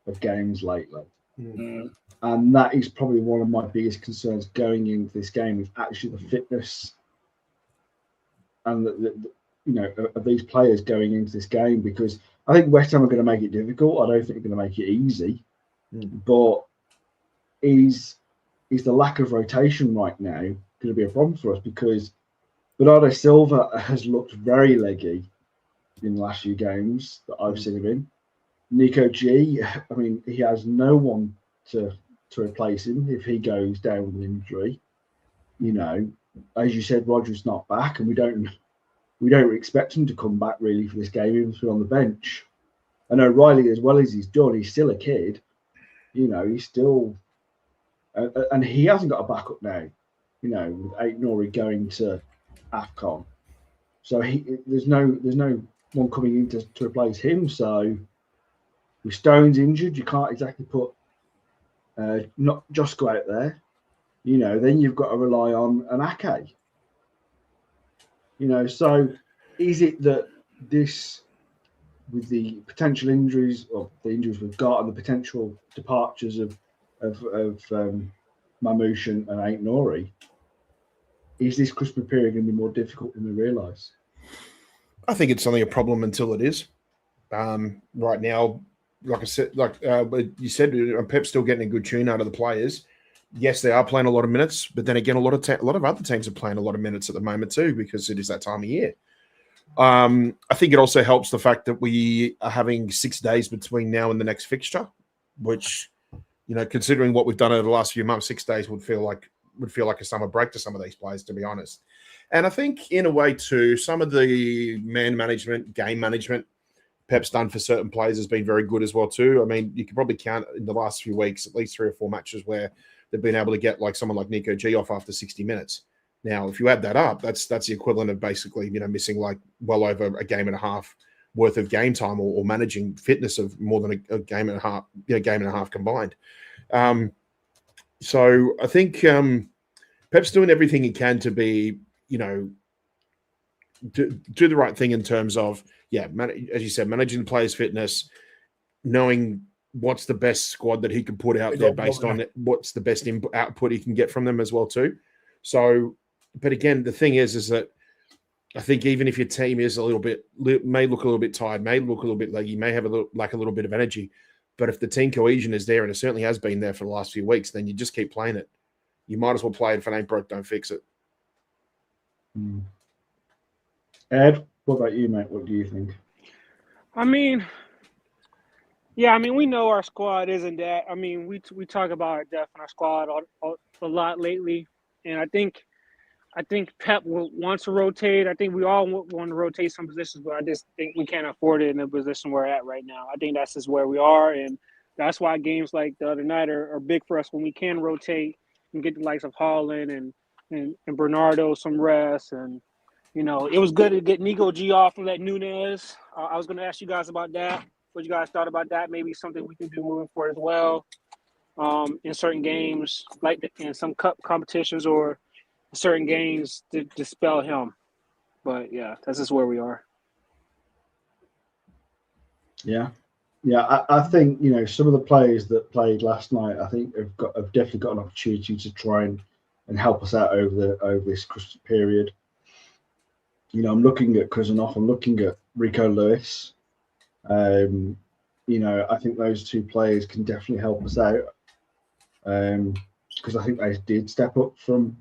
of games lately. Mm. And that is probably one of my biggest concerns going into this game is actually the fitness and of these players going into this game, because I think West Ham are going to make it difficult. I don't think they're going to make it easy. But is the lack of rotation right now going to be a problem for us? Because Bernardo Silva has looked very leggy in the last few games that I've seen him in. Nico G, I mean, he has no one to replace him if he goes down with an injury. As you said, Rodri's not back, and we don't expect him to come back really for this game, even if he's on the bench. And O'Reilly, as well as he's done, he's still a kid. He's still, and he hasn't got a backup now. With Aït-Nouri going to AFCON, so there's no one coming in to replace him. So with Stones injured, you can't exactly put not Josko out there. Then you've got to rely on an Ake. So is it that this, with the potential injuries or the injuries we've got and the potential departures of Mamouche and Aït-Nouri, is this Christmas period going to be more difficult than we realise? I think it's only a problem until it is. Right now, like I said, you said, Pep's still getting a good tune out of the players. Yes, they are playing a lot of minutes, but then again, a lot of other teams are playing a lot of minutes at the moment too, because it is that time of year. I think it also helps the fact that we are having 6 days between now and the next fixture, which, considering what we've done over the last few months, 6 days would feel like a summer break to some of these players, to be honest. And I think in a way too, some of the man management, game management Pep's done for certain players has been very good as well too. I mean, you can probably count in the last few weeks at least 3 or 4 matches where they've been able to get like someone like Nico G off after 60 minutes. Now, if you add that up, that's the equivalent of basically, missing like well over a game and a half worth of game time or managing fitness of more than a game and a half combined. So I think Pep's doing everything he can to be, do the right thing in terms of, as you said, managing the players' fitness, knowing what's the best squad that he can put out there based on what's the best output he can get from them as well too. So, but again, the thing is that I think even if your team is may look a little bit tired, may look a little bit leggy, may have a little bit of energy, but if the team cohesion is there, and it certainly has been there for the last few weeks, then you just keep playing it. You might as well play it. If it ain't broke, don't fix it. Ed, what about you, mate? What do you think? I mean, we know our squad isn't that. I mean, we talk about our depth in our squad a lot lately, and I think Pep wants to rotate. I think we all want to rotate some positions, but I just think we can't afford it in the position we're at right now. I think that's just where we are, and that's why games like the other night are big for us when we can rotate and get the likes of Haaland and Bernardo some rest. And, it was good to get Nico G off and let Nunez. I was going to ask you guys about that. What you guys thought about that? Maybe something we can do moving forward as well in certain games, like in some cup competitions or certain games to dispel him. But, yeah, that's just where we are. Yeah. Yeah, I think, some of the players that played last night, I think have definitely got an opportunity to try and help us out over this Christmas period. I'm looking at Kuzanov, I'm looking at Rico Lewis. I think those two players can definitely help us out because I think they did step up from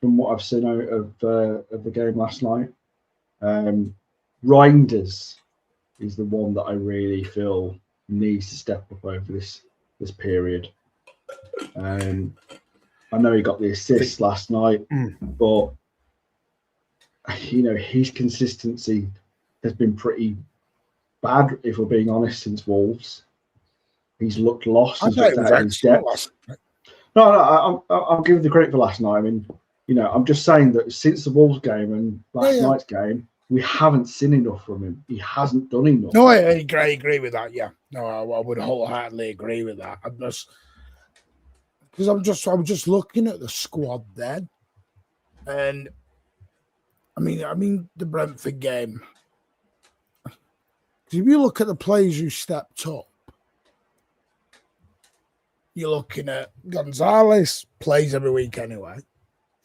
what I've seen out of the game last night. Reinders is the one that I really feel needs to step up over this period. I know he got the assist last night, but his consistency has been pretty bad, if we're being honest, since Wolves. He's looked lost. He's looked out of his depth. No, I'm giving the credit for last night. I mean, I'm just saying that since the Wolves game and last night's game, we haven't seen enough from him. He hasn't done enough. No, I agree with that. Yeah, no, I would wholeheartedly agree with that. I'm just looking at the squad then, and I mean the Brentford game. If you look at the players who stepped up, you're looking at Gonzalez, plays every week anyway.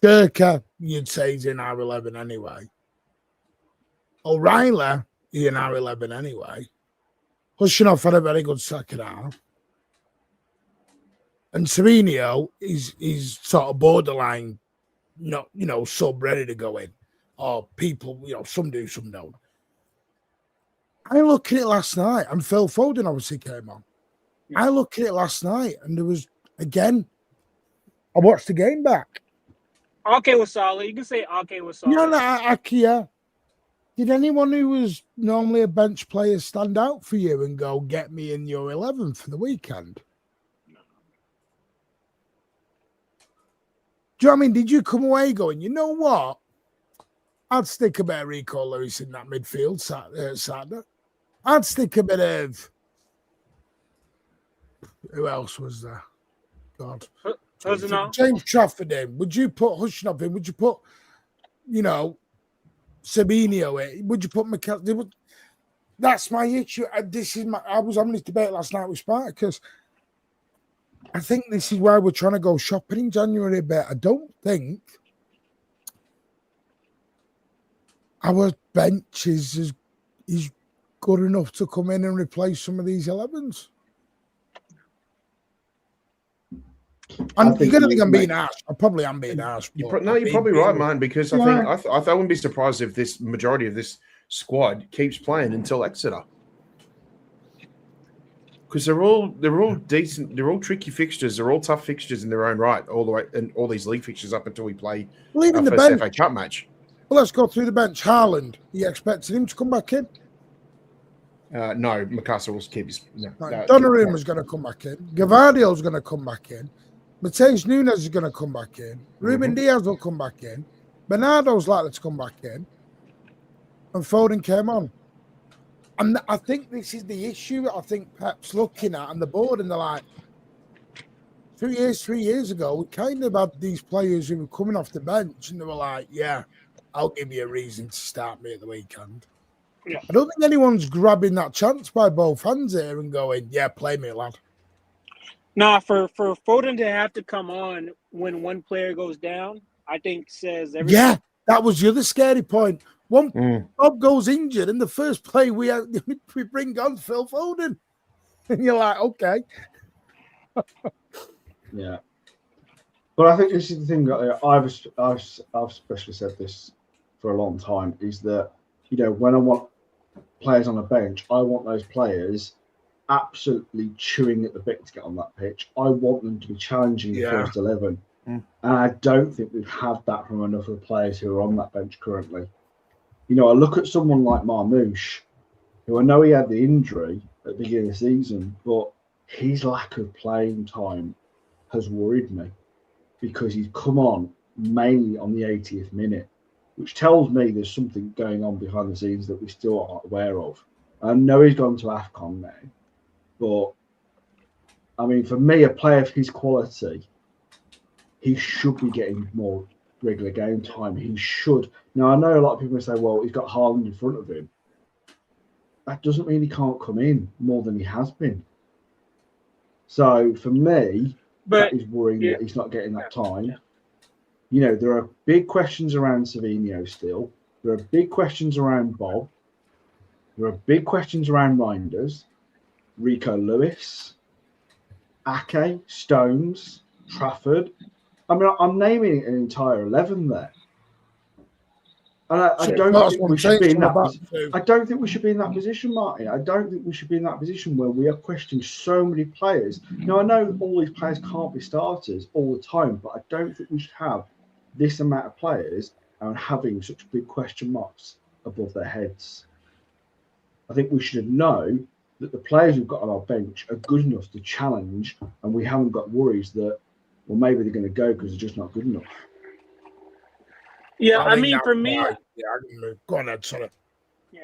Gurka, you'd say he's in our 11 anyway. O'Reilly, he's in our 11 anyway. Hushinov had a very good second half. And Semenyo is sort of borderline, sub ready to go in. Or people, some do, some don't. I looked at it last night, and Phil Foden obviously came on. I looked at it last night, and there was, again, I watched the game back. Ake was solid. You can say Ake was solid. Ake. Did anyone who was normally a bench player stand out for you and go, get me in your 11 for the weekend? Do you know what I mean? Did you come away going, you know what? I'd stick a bit of Rico Lewis in that midfield Saturday. I'd stick a bit of... Who else was there? God. James Trafford in. Would you put Hushinov in? Would you put, Semenyo in? Would you put McKenzie? That's my issue. I was having this debate last night with Spartacus. I think this is why we're trying to go shopping in January a bit. I don't think our bench is good enough to come in and replace some of these 11s. And you're going to think I'm being harsh. I probably am being harsh. You're probably right, man, because I wouldn't be surprised if this majority of this squad keeps playing until Exeter. Because they're all decent, they're all tricky fixtures, they're all tough fixtures in their own right, all the way, and all these league fixtures up until we play our first FA Cup match. Well, let's go through the bench. Haaland, you expected him to come back in? No, Macassar will keep his. No, Donnarumma's going to come back in. Gavardio's going to come back in. Mateus Nunes is going to come back in. Ruben Diaz will come back in. Bernardo's likely to come back in. And Foden came on. And I think this is the issue I think Pep's looking at on the board, and they're like, 3 years ago, we kind of had these players who were coming off the bench, and they were like, yeah, I'll give you a reason to start me at the weekend. Yeah. I don't think anyone's grabbing that chance by both hands here and going, yeah, play me, lad. Nah, for Foden to have to come on when one player goes down, I think says everything. Yeah, that was the other scary point. Bob goes injured, and the first play we bring on Phil Foden, and you're like, okay, yeah. But I think this is the thing that I've especially said this for a long time, is that, you know, when I want players on a bench, I want those players absolutely chewing at the bit to get on that pitch. I want them to be challenging the first 11, and I don't think we've had that from enough of the players who are on that bench currently. You know, I look at someone like Marmoush, who I know he had the injury at the beginning of the season, but his lack of playing time has worried me, because he's come on mainly on the 80th minute, which tells me there's something going on behind the scenes that we still aren't aware of. I know he's gone to AFCON now, but I mean, for me, a player of his quality, he should be getting more regular game time. He should. Now, I know a lot of people say, well, he's got Haaland in front of him. That doesn't mean he can't come in more than he has been. So for me, that is worrying that he's not getting that time. Yeah. You know, there are big questions around Savinho still. There are big questions around Bob. There are big questions around Reinders, Rico Lewis, Ake, Stones, Trafford. I mean, I'm naming an entire 11 there. And I don't think we should be in that. I don't think we should be in that position, Martin. I don't think we should be in that position where we are questioning so many players. Now, I know all these players can't be starters all the time, but I don't think we should have this amount of players and having such big question marks above their heads. I think we should know that the players we've got on our bench are good enough to challenge, and we haven't got worries that, well, maybe they're going to go because they're just not good enough. Yeah, I mean, for me, go on, Ed, sorry. Yeah,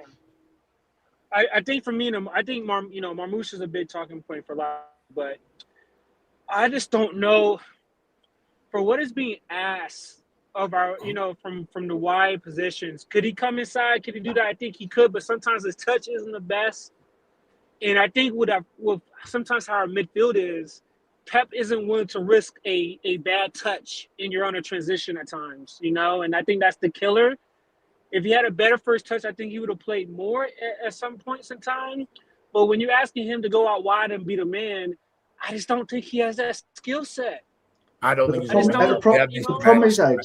I think for me, I think Marmoush is a big talking point for a lot, but I just don't know for what is being asked of our, from the wide positions. Could he come inside? Could he do that? I think he could, but sometimes his touch isn't the best. And I think with sometimes how our midfield is, Pep isn't willing to risk a bad touch and you're on a transition at times, and I think that's the killer. If he had a better first touch, I think he would have played more at some points in time. But when you're asking him to go out wide and beat a man, I just don't think he has that skill set. I don't think the problem is that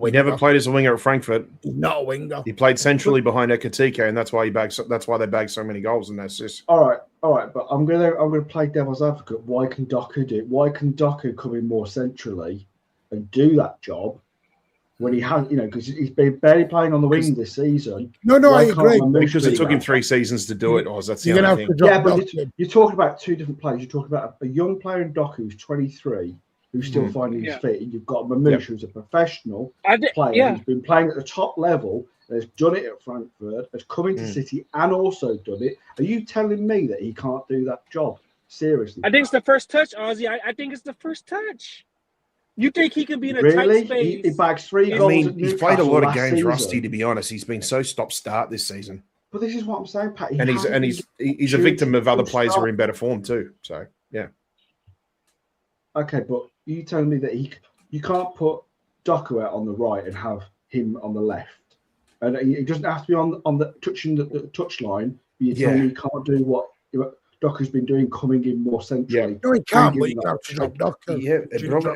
he never played as a winger at Frankfurt. He's not a winger. He played centrally behind Ekatike, and that's why they bagged so many goals in that assists. All right, but I'm gonna play devil's advocate. Why can Doku do it? Why can Doku come in more centrally and do that job when he has, because he's been barely playing on the wing this season? No, I agree. Because it took him 3 seasons to do it, Oz. That's the only thing. Yeah, but you're talking about two different players. You're talking about a young player in Doku who's 23. Who's still finding his feet, and you've got Marmoush, who's a professional player who's been playing at the top level, has done it at Frankfurt, has come into City and also done it. Are you telling me that he can't do that job? Seriously? I think it's the first touch, Ozzy. I think it's the first touch. You think he could be in a tight space? He bags 3 goals. He's played a lot of games rusty, to be honest. He's been so stop-start this season. But this is what I'm saying, Pat. He's a victim of other players who are in better form too. So, yeah. Okay, but you telling me that you can't put Doku out on the right and have him on the left? And it doesn't have to be on the touching the touch line. But you're telling me you can't do what Doku's been doing, coming in more centrally. No, he can, but you have to drop Doku. Yeah,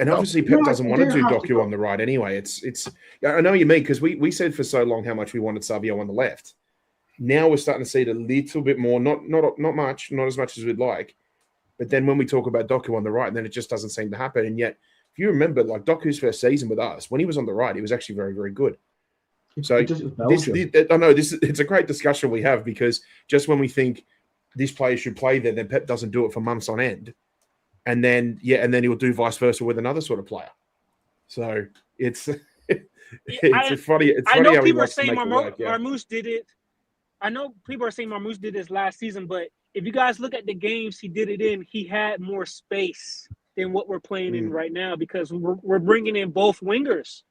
and obviously Pep doesn't want to do Doku on the right anyway. It's I know what you mean, because we said for so long how much we wanted Savio on the left. Now we're starting to see it a little bit more, not much, not as much as we'd like. But then when we talk about Doku on the right, then it just doesn't seem to happen. And yet, if you remember, like Doku's first season with us, when he was on the right, he was actually very, very good. So it's a great discussion we have, because just when we think this player should play there, then Pep doesn't do it for months on end, and then he'll do vice versa with another sort of player. So it's funny. It's I funny know how people he are saying Marmoush did it. I know people are saying Marmoush did this last season, but if you guys look at the games he did it in, he had more space than what we're playing in right now, because we're bringing in both wingers.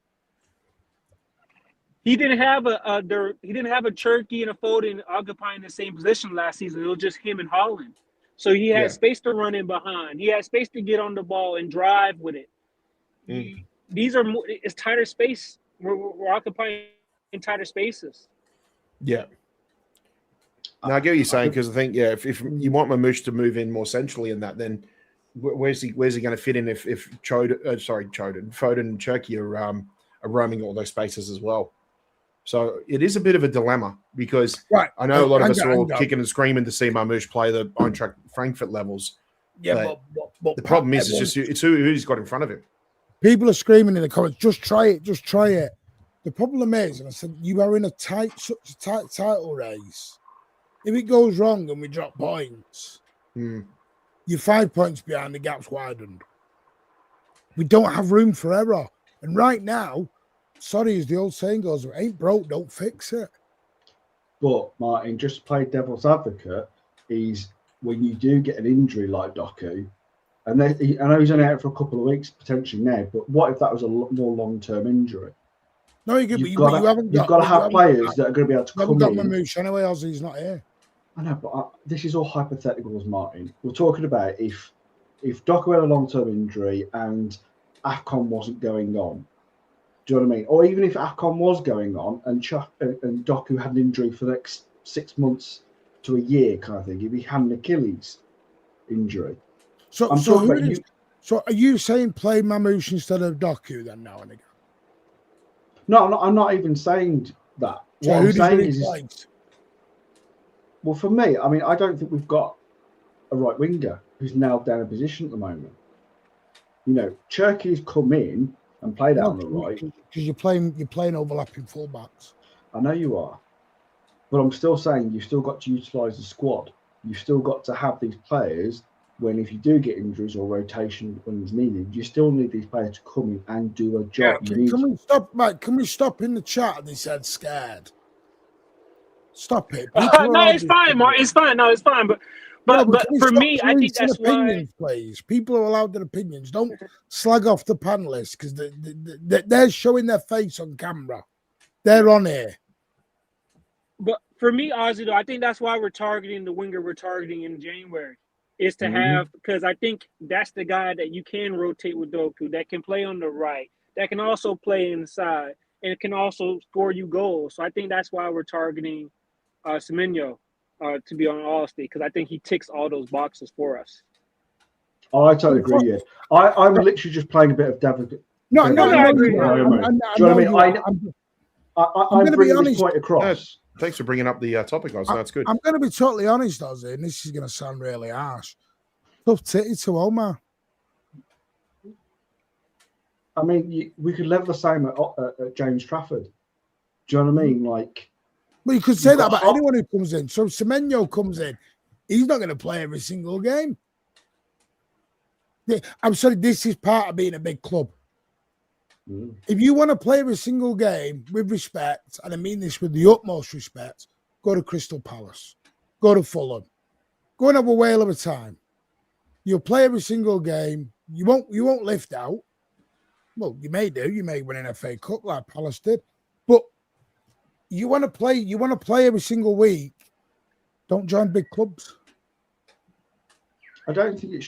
He didn't have a Turkey and a Foden occupying the same position last season. It was just him and Holland. So he had space to run in behind. He had space to get on the ball and drive with it. It's tighter space. We're occupying tighter spaces. Yeah. Now I get what you're saying, because I think if you want Marmoush to move in more centrally in that, then where's he going to fit in if Foden and Turkey are roaming all those spaces as well? So it is a bit of a dilemma, because I know a lot of us are all kicking and screaming to see Marmoush play the Eintracht Frankfurt levels. Yeah, but the problem is it's who he's got in front of him. People are screaming in the comments, just try it. The problem is, and I said, you are in such a tight title race. If it goes wrong and we drop points, you're 5 points behind, the gap's widened. We don't have room for error. And right now, sorry, as the old saying goes, ain't broke, don't fix it. But Martin, just to play devil's advocate, is when you do get an injury like Doku, and I know he's only out for a couple of weeks potentially now, but what if that was a more long-term injury? No, you've got to have players that are going to be able to come in. You've got Marmoush anyway, Ozzy's not here. I know, but this is all hypotheticals, Martin. We're talking about if Doku had a long-term injury and AFCON wasn't going on. Do you know what I mean? Or even if AFCON was going on and Doku had an injury for the next 6 months to a year kind of thing, if he had an Achilles injury. So are you saying play Marmoush instead of Doku then now and again? No, I'm not even saying that. So what who I'm saying is Well, for me, I mean, I don't think we've got a right winger who's nailed down a position at the moment. You know, Cherky's come in and played out on the right. Because you're playing overlapping fullbacks. I know you are. But I'm still saying you've still got to utilise the squad. You've still got to have these players when, if you do get injuries or rotation when it's needed, you still need these players to come in and do a job. Yeah, can we stop, Mike? Can we stop in the chat? They said scared. Stop it. No, it's fine, Mark. It's fine. No, it's fine. But for me, I think that's why. Please, people are allowed their opinions. Don't slag off the panelists because they're showing their face on camera. They're on here. But for me, Ozzy, though, I think that's why we're targeting the winger we're targeting in January. Is to have, because I think that's the guy that you can rotate with Doku, that can play on the right, that can also play inside, and it can also score you goals. So I think that's why we're targeting Semenyo to be on All-State, because I think he ticks all those boxes for us. Oh, I totally agree. Yeah, I'm literally just playing a bit of David. No, I agree. Do you know what I mean? I'm bringing this point across. Thanks for bringing up the topic, Oz. That's good. I'm going to be totally honest, Ozzy, and this is going to sound really harsh. Tough titty to Omar. I mean, we could level the same at James Trafford. Do you know what I mean? Like, well, you could say that about anyone who comes in. So Semenyo comes in. He's not going to play every single game. I'm sorry, this is part of being a big club. If you want to play every single game with respect, and I mean this with the utmost respect, go to Crystal Palace. Go to Fulham. Go and have a whale of a time. You'll play every single game. You won't lift out. Well, you may do. You may win an FA Cup like Palace did. But you want to play every single week. Don't join big clubs. I don't think it's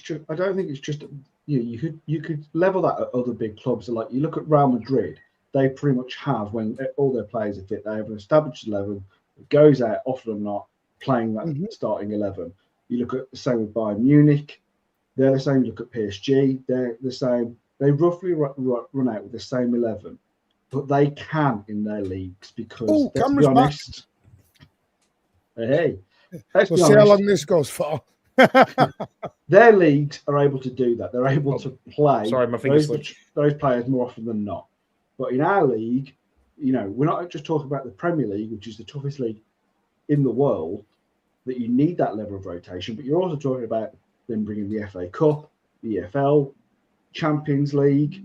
just you could level that at other big clubs. Like, you look at Real Madrid, they pretty much have, when all their players are fit, they have an established 11 that goes out often or not playing that starting 11. You look at the same with Bayern Munich, they're the same. You look at PSG, they're the same. They roughly run out with the same 11, but they can in their leagues because, let's be honest, let's we'll be see honest, how long this goes for. their leagues are able to do that. They're able to play those players more often than not. But in our league, you know, we're not just talking about the Premier League, which is the toughest league in the world, that you need that level of rotation, but you're also talking about them bringing the FA Cup, the EFL, Champions League.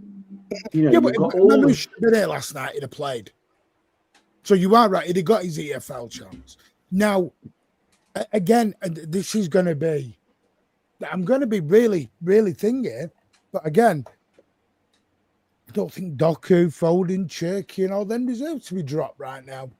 You know, you've got all Mamouche should have been here last night, he'd have played. So you are right, he'd have got his EFL chance. Now, again, and this is going to be, I'm going to be really, really thinking, but again, I don't think Doku, Foden, Cherky and all them deserve to be dropped right now.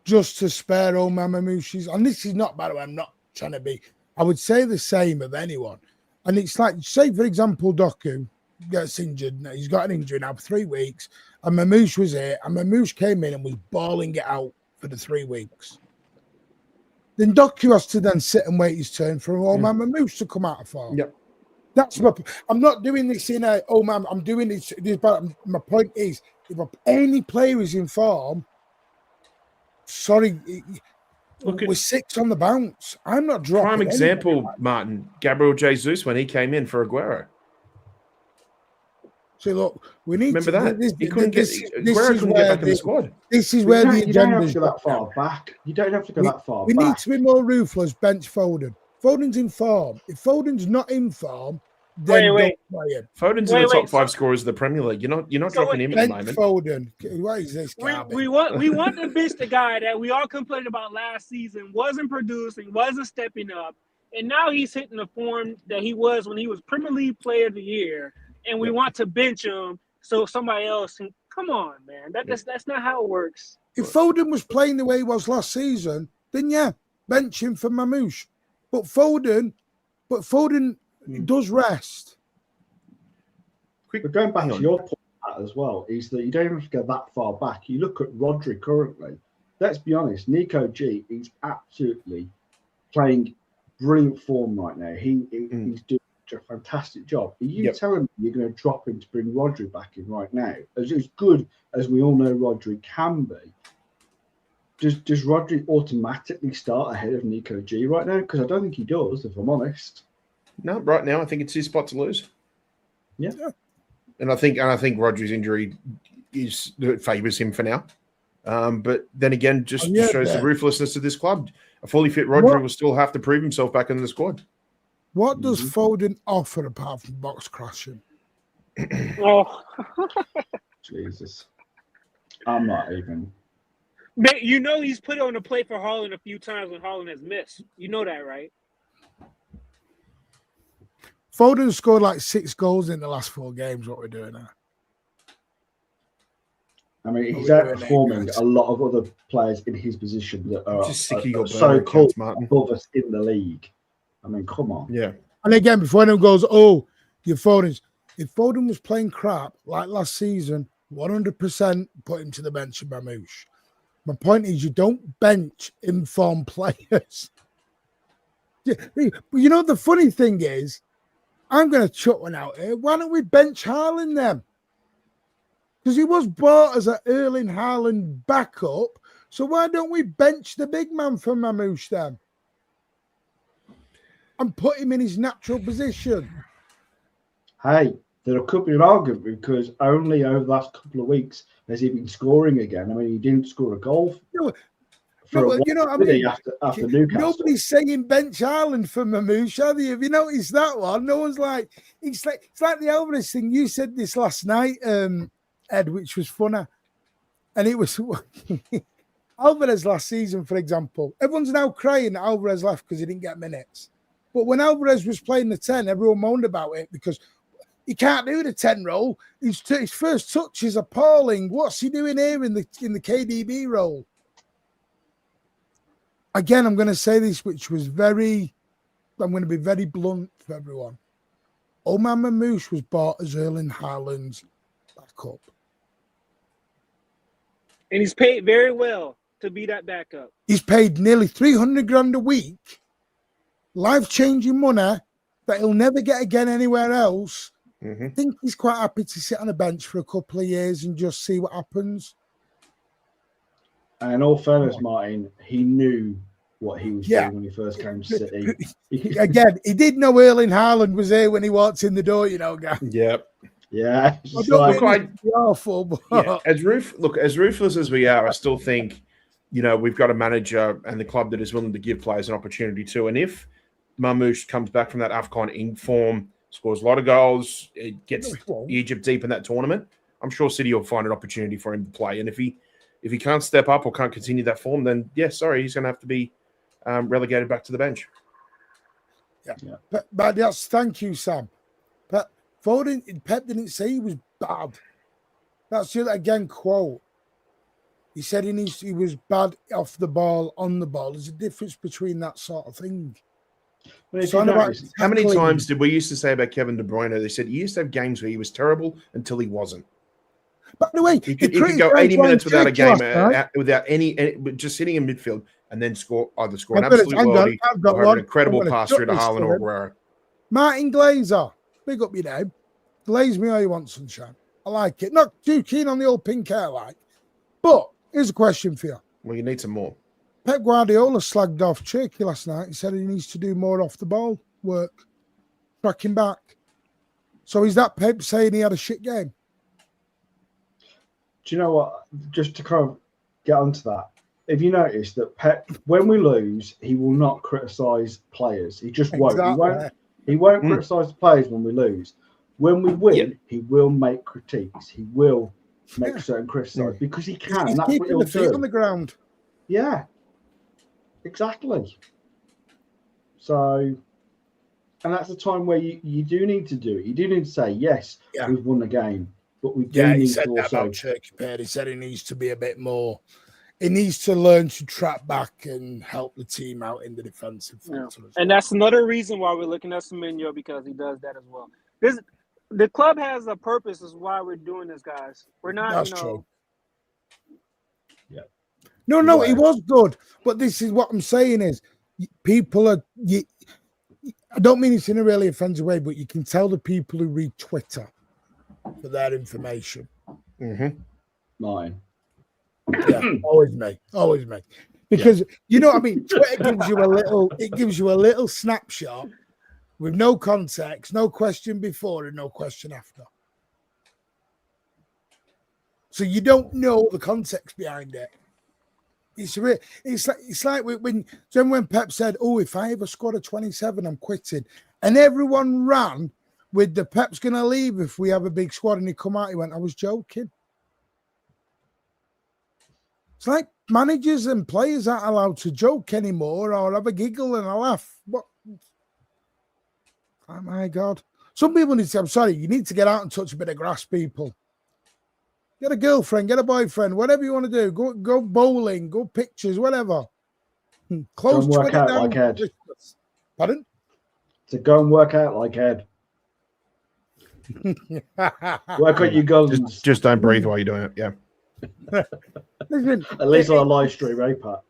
Just to spare old Mamouche's. And this is not, by the way, I'm not trying to be, I would say the same of anyone. And it's like, say, for example, Doku gets injured. He's got an injury now for 3 weeks. And Mamouche was here. And Mamouche came in and was bawling it out for the 3 weeks. Then Doku has to then sit and wait his turn for old man Mamouche to come out of form. Yep. That's my, I'm not doing this in a, oh man, I'm doing this. But my point is, if any player is in form, sorry, we're 6 on the bounce. I'm not dropping. Prime example, Martin, Gabriel Jesus when he came in for Aguero. So look, we need remember to, that this, he couldn't this, get this Aguero is couldn't where get back in the squad. This is where the you don't have agenda's to go that far back. You don't have to go that far we back. need to be more ruthless. Bench Foden. Foden's in form. If Foden's not in form, then don't play him. Foden's in the top 5 scorers of the Premier League. You're not dropping him at the moment. Foden. What is this? We want to bench the guy that we all complained about last season, wasn't producing, wasn't stepping up, and now he's hitting the form that he was when he was Premier League Player of the Year, and we want to bench him so somebody else can. Come on, man. That's not how it works. If Foden was playing the way he was last season, then yeah, bench him for Mamouche. But Foden does rest. But going back to your point as well, is that you don't have to go that far back. You look at Rodri currently. Let's be honest, Nico G is absolutely playing brilliant form right now. He's doing a fantastic job. Are you telling me you're going to drop him to bring Rodri back in right now? As good as we all know Rodri can be, does Rodri automatically start ahead of Nico G right now? Because I don't think he does, if I'm honest. No, right now I think it's his spot to lose. Yeah. And I think Rodri's injury favours him for now. But then again, just shows the ruthlessness of this club. A fully fit Rodri will still have to prove himself back in the squad. What does Foden offer apart from box crashing? Oh, Jesus. I'm not even. Man, you know he's put on a play for Haaland a few times when Haaland has missed. You know that, right? Foden scored like 6 goals in the last 4 games. What we're doing now. I mean, he's outperforming a lot of other players in his position that are so-called above us in the league. I mean, come on. Yeah. And again, before anyone goes, oh, your Foden's. If Foden was playing crap like last season, 100% put him to the bench of Mamouche. My point is, you don't bench informed players. But you know, the funny thing is, I'm going to chuck one out here. Why don't we bench Haaland then? Because he was bought as an Erling Haaland backup. So why don't we bench the big man for Mamouche then? And put him in his natural position. Hey, there could be an argument because only over the last couple of weeks has he been scoring again. I mean, he didn't score a goal. You know what I mean? After Newcastle. Nobody's saying bench Haaland for Mamouche, have you? Have you noticed that one? No one's like, it's like the Alvarez thing. You said this last night, Ed, which was funner. And it was Alvarez last season, for example. Everyone's now crying that Alvarez left because he didn't get minutes. But when Alvarez was playing the 10, everyone moaned about it because he can't do the 10 role. His first touch is appalling. What's he doing here in the KDB role? Again, I'm going to say this, which was I'm going to be very blunt for everyone. Oman Mamouche was bought as Erling Haaland's backup. And he's paid very well to be that backup. He's paid nearly 300 grand a week, life-changing money that he'll never get again anywhere else. I think he's quite happy to sit on a bench for a couple of years and just see what happens. And in all fairness, Martin, he knew what he was doing when he first came to City. Again, he did know Erling Haaland was here when he walked in the door, you know, guy. Yep. Yeah. Awful, but as ruthless as we are, I still think, you know, we've got a manager and the club that is willing to give players an opportunity too. And if Mamouche comes back from that AFCON in form, scores a lot of goals, it gets Egypt deep in that tournament, I'm sure City will find an opportunity for him to play. And if he can't step up or can't continue that form, then he's going to have to be relegated back to the bench. Yeah. But that's, thank you, Sam. But Pep didn't say he was bad. That's just, again, quote. He said he was bad off the ball, on the ball. There's a difference between that sort of thing. How many times did we used to say about Kevin De Bruyne? They said he used to have games where he was terrible until he wasn't. By the way, he could go 80 minutes without a game, without any just sitting in midfield, and then either score an absolute worldie or have an incredible pass through to Haaland or Aguero. Martin Glazer, big up your name. Glaze me all you want, sunshine. I like it. Not too keen on the old pink hair, but here's a question for you. Well, you need some more. Pep Guardiola slagged off Cherky last night. He said he needs to do more off the ball work, tracking back. So is that Pep saying he had a shit game? Do you know what? Just to kind of get onto that, if you notice that Pep, when we lose, he will not criticise players. He just won't. He won't criticise the players when we lose. When we win, he will make critiques. He will make certain criticisms because he can. He's that's what he'll the feet do. On the ground. Yeah, exactly. So, and that's the time where you do need to do it. You do need to say, yes, we've won the game, but we do need to also. He said he needs to be a bit more. He needs to learn to trap back and help the team out in the defensive factor. And that's another reason why we're looking at Semenyo, because he does that as well. The club has a purpose, is why we're doing this, guys. We're not, That's true. Yeah. No, he was good. But this is what I'm saying is people are. I don't mean it's in a really offensive way, but you can tell the people who read Twitter for their information. Mine. Yeah, always me. Because you know what I mean? Twitter gives you a little snapshot with no context, no question before and no question after. So you don't know the context behind it. It's like when Pep said, "Oh, if I ever scored a 27, I'm quitting," and everyone ran with the Pep's going to leave if we have a big squad, and he come out, he went, "I was joking." It's like managers and players aren't allowed to joke anymore or have a giggle and a laugh. What? Oh my God! Some people need to. I'm sorry. You need to get out and touch a bit of grass, people. Get a girlfriend, get a boyfriend, whatever you want to do. Go bowling, go pictures, whatever. Close work out like Ed. Pardon? To go and work out like Ed. Work on your guns. Just don't breathe while you're doing it. Yeah. Listen, at least on a live stream, eh, Pat?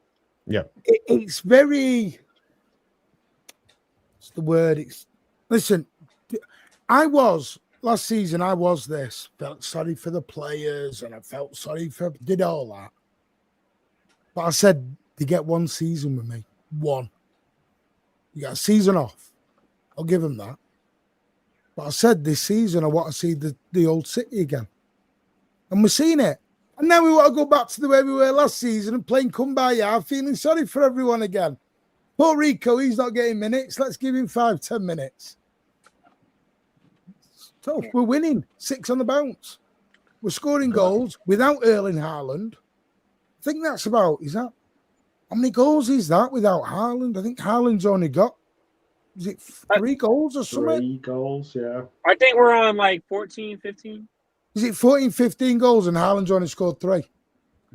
Yeah. It's very. What's the word? Listen. Last season, I was this. Felt sorry for the players and I felt sorry did all that. But I said, they get one season with me. One. You got a season off. I'll give them that. But I said this season, I want to see the old City again. And we're seeing it. And now we want to go back to the way we were last season and playing Kumbaya, feeling sorry for everyone again. Poor Rico, he's not getting minutes. Let's give him 5-10 minutes. So we're winning 6 on the bounce. We're scoring goals without Erling Haaland. I think that's about, how many goals is that without Haaland? I think Haaland's only got, is it 3 goals or something? 3 goals, yeah. I think we're on like 14, 15. Is it 14, 15 goals and Haaland's only scored 3?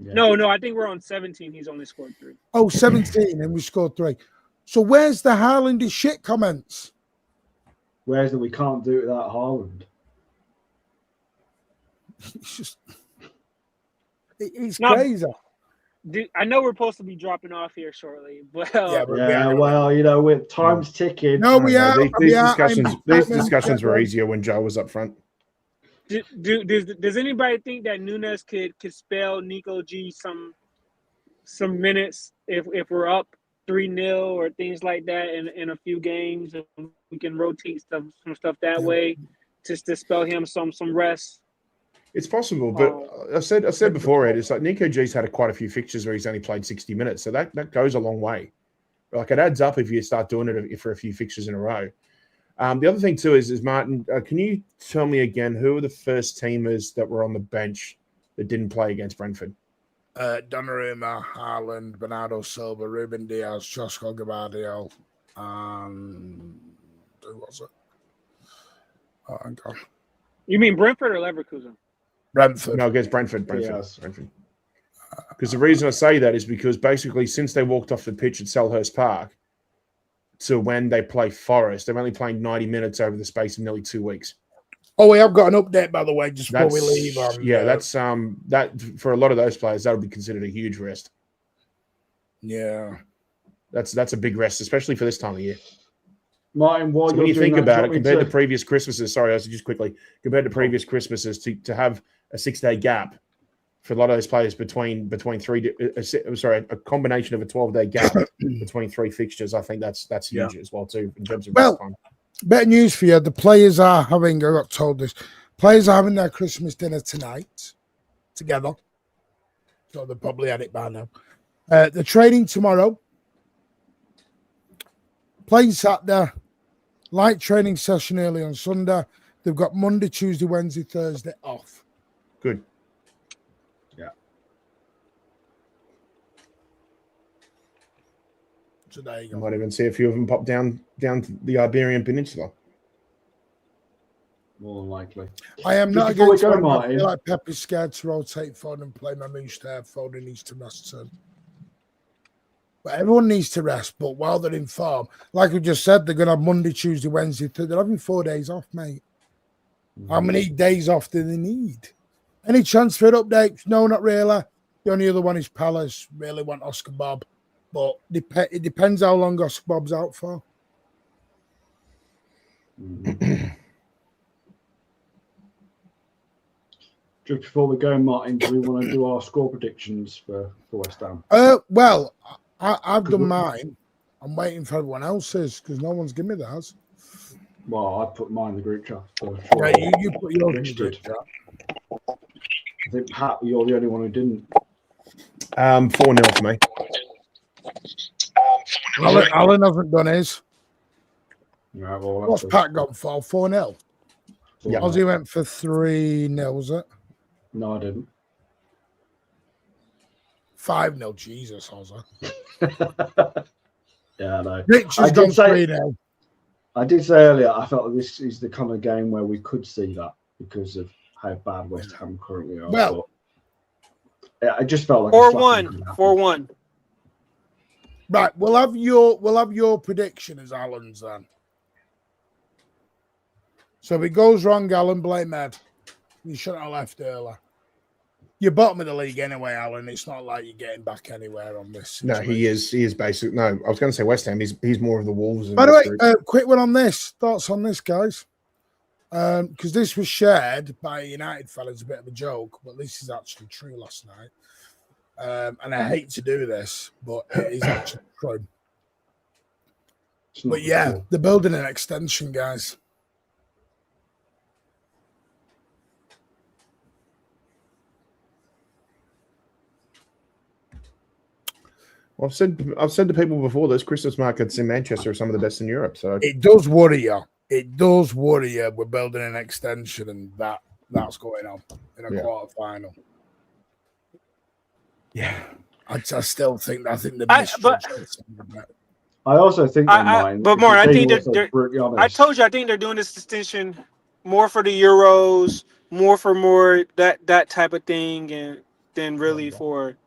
Yeah. No, I think we're on 17. He's only scored 3. Oh, 17 and we scored 3. So where's the Haaland is shit comments? Where's that we can't do it without Haaland? It's just, it's No, crazy. I know we're supposed to be dropping off here shortly, but Yeah, but we Yeah, are. well, with time's ticking. No, we are. These I'm discussions were Batman. easier when Joe was up front. does anybody think that Nunes could spell Nico G some minutes if we're up 3-0 or things like that in a few games, and we can rotate some stuff that way just to spell him some rest? It's possible, but I said before, Ed, it's like Nico G's had quite a few fixtures where he's only played 60 minutes, so that goes a long way. Like, it adds up if you start doing it for a few fixtures in a row. The other thing too is Martin, can you tell me again who were the first teamers that were on the bench that didn't play against Brentford? Donnarumma, Haaland, Bernardo Silva, Ruben Diaz, Josko Gvardiol, and who was it? Oh, hang on. You mean Brentford or Leverkusen? Brentford. No, against Brentford. Yes. Brentford. Because the reason I say that is because basically since they walked off the pitch at Selhurst Park to when they play Forest, they've only played 90 minutes over the space of nearly 2 weeks. Oh, we have got an update, by the way, just before we leave. That's that for a lot of those players, that would be considered a huge rest. Yeah. That's a big rest, especially for this time of year. Martin, while So you're when you doing think that, about it, do you want compared me to previous Christmases, compared to previous Christmases, to have a 6-day gap for a lot of those players between a combination of a 12-day gap between 3 fixtures, I think that's huge as well too in terms of rest time. Better news for you. The players are having, I got told this, players are having their Christmas dinner tonight together. So they've probably had it by now. They're training tomorrow. Playing Saturday. Light training session early on Sunday. They've got Monday, Tuesday, Wednesday, Thursday off. Good. Yeah. So there you go. You might even see a few of them pop down to the Iberian Peninsula. More than likely. I am Just not before we against go, Foden. I Martin. feel like Pep is scared to rotate Foden and play Mamouche there. Foden needs to rest soon. But everyone needs to rest. But while they're in form, like we just said, they're going to have Monday, Tuesday, Wednesday. They're having 4 days off, mate. How many days off do they need? Any transfer updates? No, not really. The only other one is Palace. Really want Oscar Bob. But it depends how long Oscar Bob's out for. Just before we go, Martin, do we want to do our score predictions for West Ham? Well, I've done mine. I'm waiting for everyone else's because no one's given me theirs. Well, I put mine in the group chat. For sure. Yeah, you put yours in the group chat. I think, Pat, you're the only one who didn't. 4-0 for me. Alan hasn't done his. Right, well, What's Pat gone for? 4-0? Yeah. Ozzy went for 3-0, was it? No, I didn't. 5-0. Jesus, Ozzy. Yeah, I know. Rich has gone 3-0. I did say earlier, I felt this is the kind of game where we could see that because of how bad West Ham currently are. Well, I just felt like 4-1. 4-1. Right, we'll have your prediction as Alan's then. So if it goes wrong, Alan, blame Ed. You shouldn't have left early. You're bottom of the league anyway, Alan. It's not like you're getting back anywhere on this situation. No, he is basic. No, I was going to say West Ham. He's more of the Wolves. By the way, quick one on this. Thoughts on this, guys? Because this was shared by a United fan as a bit of a joke, but this is actually true last night. And I hate to do this, but it is actually true. But yeah, they're building an extension, guys. Well, I've said to people before, those Christmas markets in Manchester are some of the best in Europe. So it does worry you. It does worry you. We're building an extension, and that's going on in a quarter final. Yeah, I still think the I also think but more, I think I told you, I think they're doing this extension more for the Euros, more that type of thing, and than really for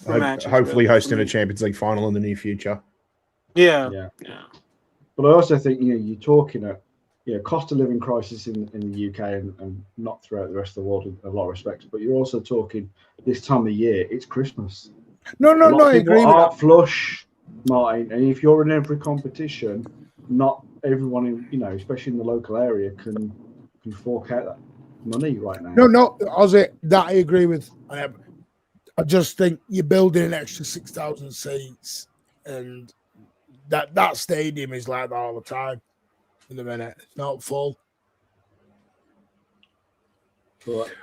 matches. Hopefully, hosting a Champions League final in the near future. Yeah. But I also think you're talking at cost of living crisis in the UK and not throughout the rest of the world in a lot of respects. But you're also talking this time of year, it's Christmas. No, A lot of I people agree with aren't that. flush, Martin. And if you're in every competition, not everyone in, especially in the local area, can fork out that money right now. No, Ozzy, that I agree with. I just think you're building an extra 6,000 seats, and that stadium is like that all the time. In the minute, it's not full.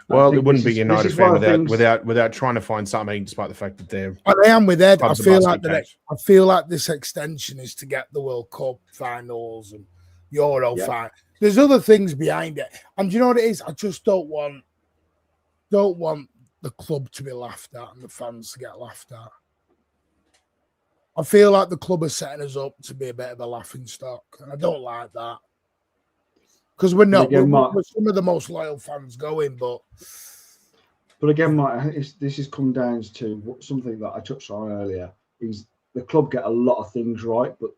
Well, it wouldn't be United fan without trying to find something, despite the fact that they're. But I am with Ed. I feel like this extension is to get the World Cup finals and Euro final. There's other things behind it, and do you know what it is? I just don't want the club to be laughed at and the fans to get laughed at. I feel like the club is setting us up to be a bit of a laughing stock, and I don't like that. Because we're not. We're some of the most loyal fans going, but again, Mike, this has come down to something that I touched on earlier. Is the club get a lot of things right, but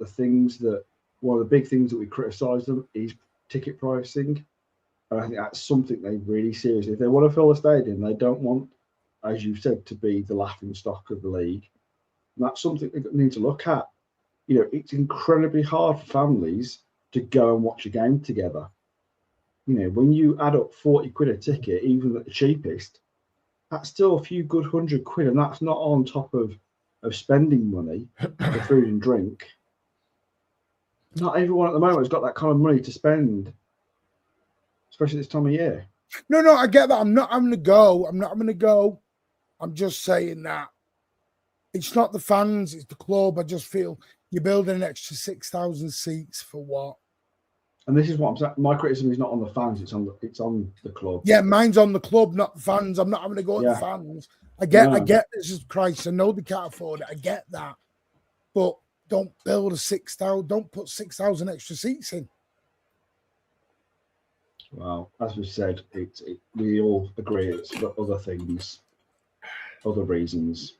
one of the big things that we criticise them is ticket pricing, and I think that's something they really seriously. If they want to fill the stadium, they don't want, as you said, to be the laughing stock of the league. And that's something they need to look at. It's incredibly hard for families to go and watch a game together. When you add up 40 quid a ticket, even at the cheapest, that's still a few good £100, and that's not on top of spending money for food and drink. Not everyone at the moment has got that kind of money to spend, especially this time of year. No, I get that. I'm not having to go. I'm just saying that it's not the fans, it's the club. I just feel you're building an extra 6,000 seats for what? And this is what I'm saying. My criticism is not on the fans; it's on the club. Yeah, mine's on the club, not the fans. I'm not having to go at the fans. I get this is Christ. I know they can't afford it. I get that, but don't build a 6,000. Don't put 6,000 extra seats in. Well, as we said, we all agree it's for other things, other reasons.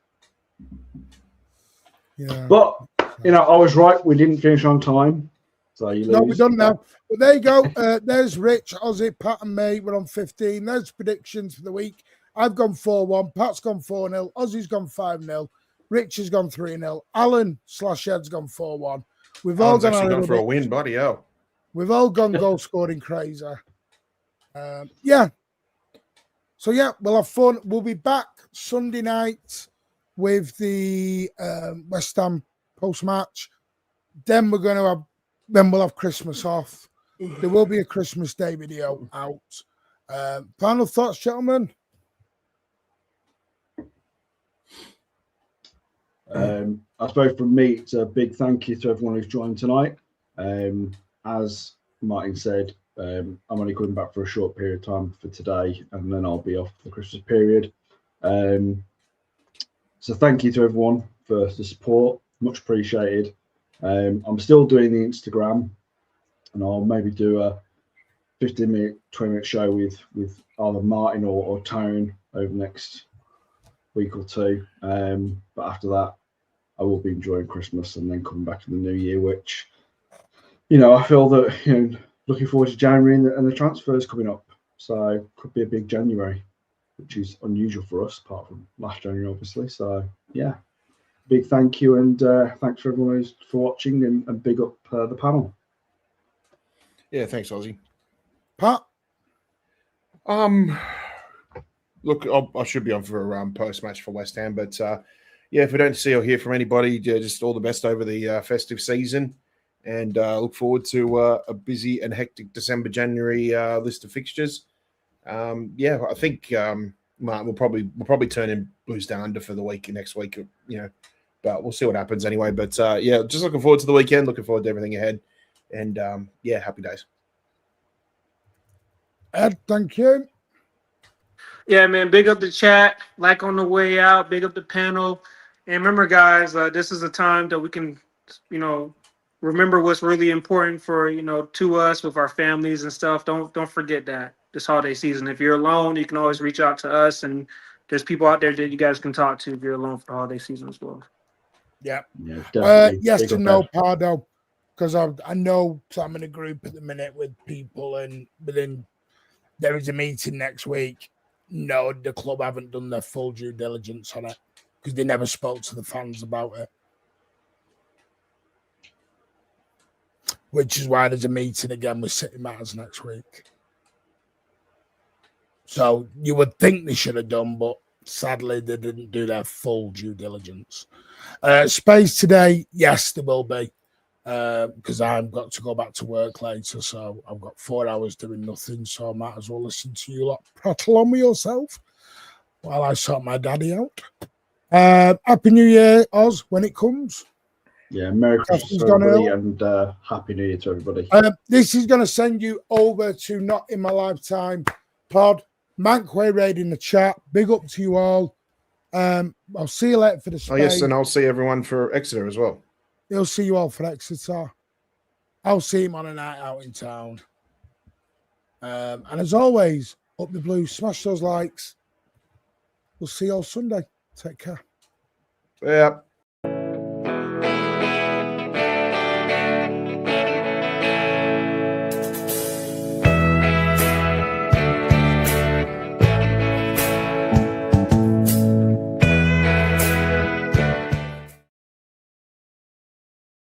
Yeah, but I was right. We didn't finish on time. So you lose. No, we're done now. But there you go. There's Rich, Ozzy, Pat and me. We're on 15. There's predictions for the week. I've gone 4-1. Pat's gone 4-0. Ozzy's gone 5-0. Rich has gone 3-0. Alan/Ed's gone 4-1. We've all gone for a win, buddy. Oh, we've all gone goal scoring crazy. Yeah. So we'll have fun. We'll be back Sunday night with the West Ham post match. Then we'll have Christmas off. There will be a Christmas Day video out. Final thoughts, gentlemen? I suppose from me, it's a big thank you to everyone who's joined tonight. As Martin said, I'm only coming back for a short period of time for today, and then I'll be off for the Christmas period. So thank you to everyone for the support. Much appreciated. I'm still doing the Instagram, and I'll maybe do a 15-minute, 20-minute show with either Martin or Tone over the next week or two. But after that, I will be enjoying Christmas and then coming back to the new year, which, I feel that, looking forward to January and the transfers coming up. So could be a big January, which is unusual for us, apart from last January, obviously. So, yeah. Big thank you, and thanks for everyone for watching, and big up the panel. Yeah, thanks, Ozzy. Pat? Look, I should be on for a post-match for West Ham, but if we don't see or hear from anybody, just all the best over the festive season, and look forward to a busy and hectic December, January list of fixtures. I think we'll probably turn in Blues Down Under for the week next week, but we'll see what happens anyway. But just looking forward to the weekend, looking forward to everything ahead, and happy days. Ed, thank you. Yeah, man, big up the chat, like on the way out, big up the panel. And remember, guys, this is a time that we can, remember what's really important for, to us with our families and stuff. Don't forget that this holiday season. If you're alone, you can always reach out to us, and there's people out there that you guys can talk to if you're alone for the holiday season as well. Yeah. Definitely. Yes and no, Pardo. because I know I'm in a group at the minute with people, and within there is a meeting next week. No, the club haven't done their full due diligence on it because they never spoke to the fans about it. Which is why there's a meeting again with City Matters next week. So you would think they should have done, but sadly they didn't do their full due diligence. Space today, yes, there will be. Because I've got to go back to work later, so I've got 4 hours doing nothing, so I might as well listen to you lot prattle on with yourself while I sort my daddy out. Happy New Year, Oz, when it comes. Yeah, Merry Christmas to everybody and Happy New Year to everybody. This is going to send you over to Not In My Lifetime pod. Mankway Raid in the chat. Big up to you all. I'll see you later for the space. Oh, yes, and I'll see everyone for Exeter as well. He'll see you all for Exeter. I'll see him on a night out in town. And as always, up the Blues, smash those likes. We'll see you all Sunday. Take care. Yeah.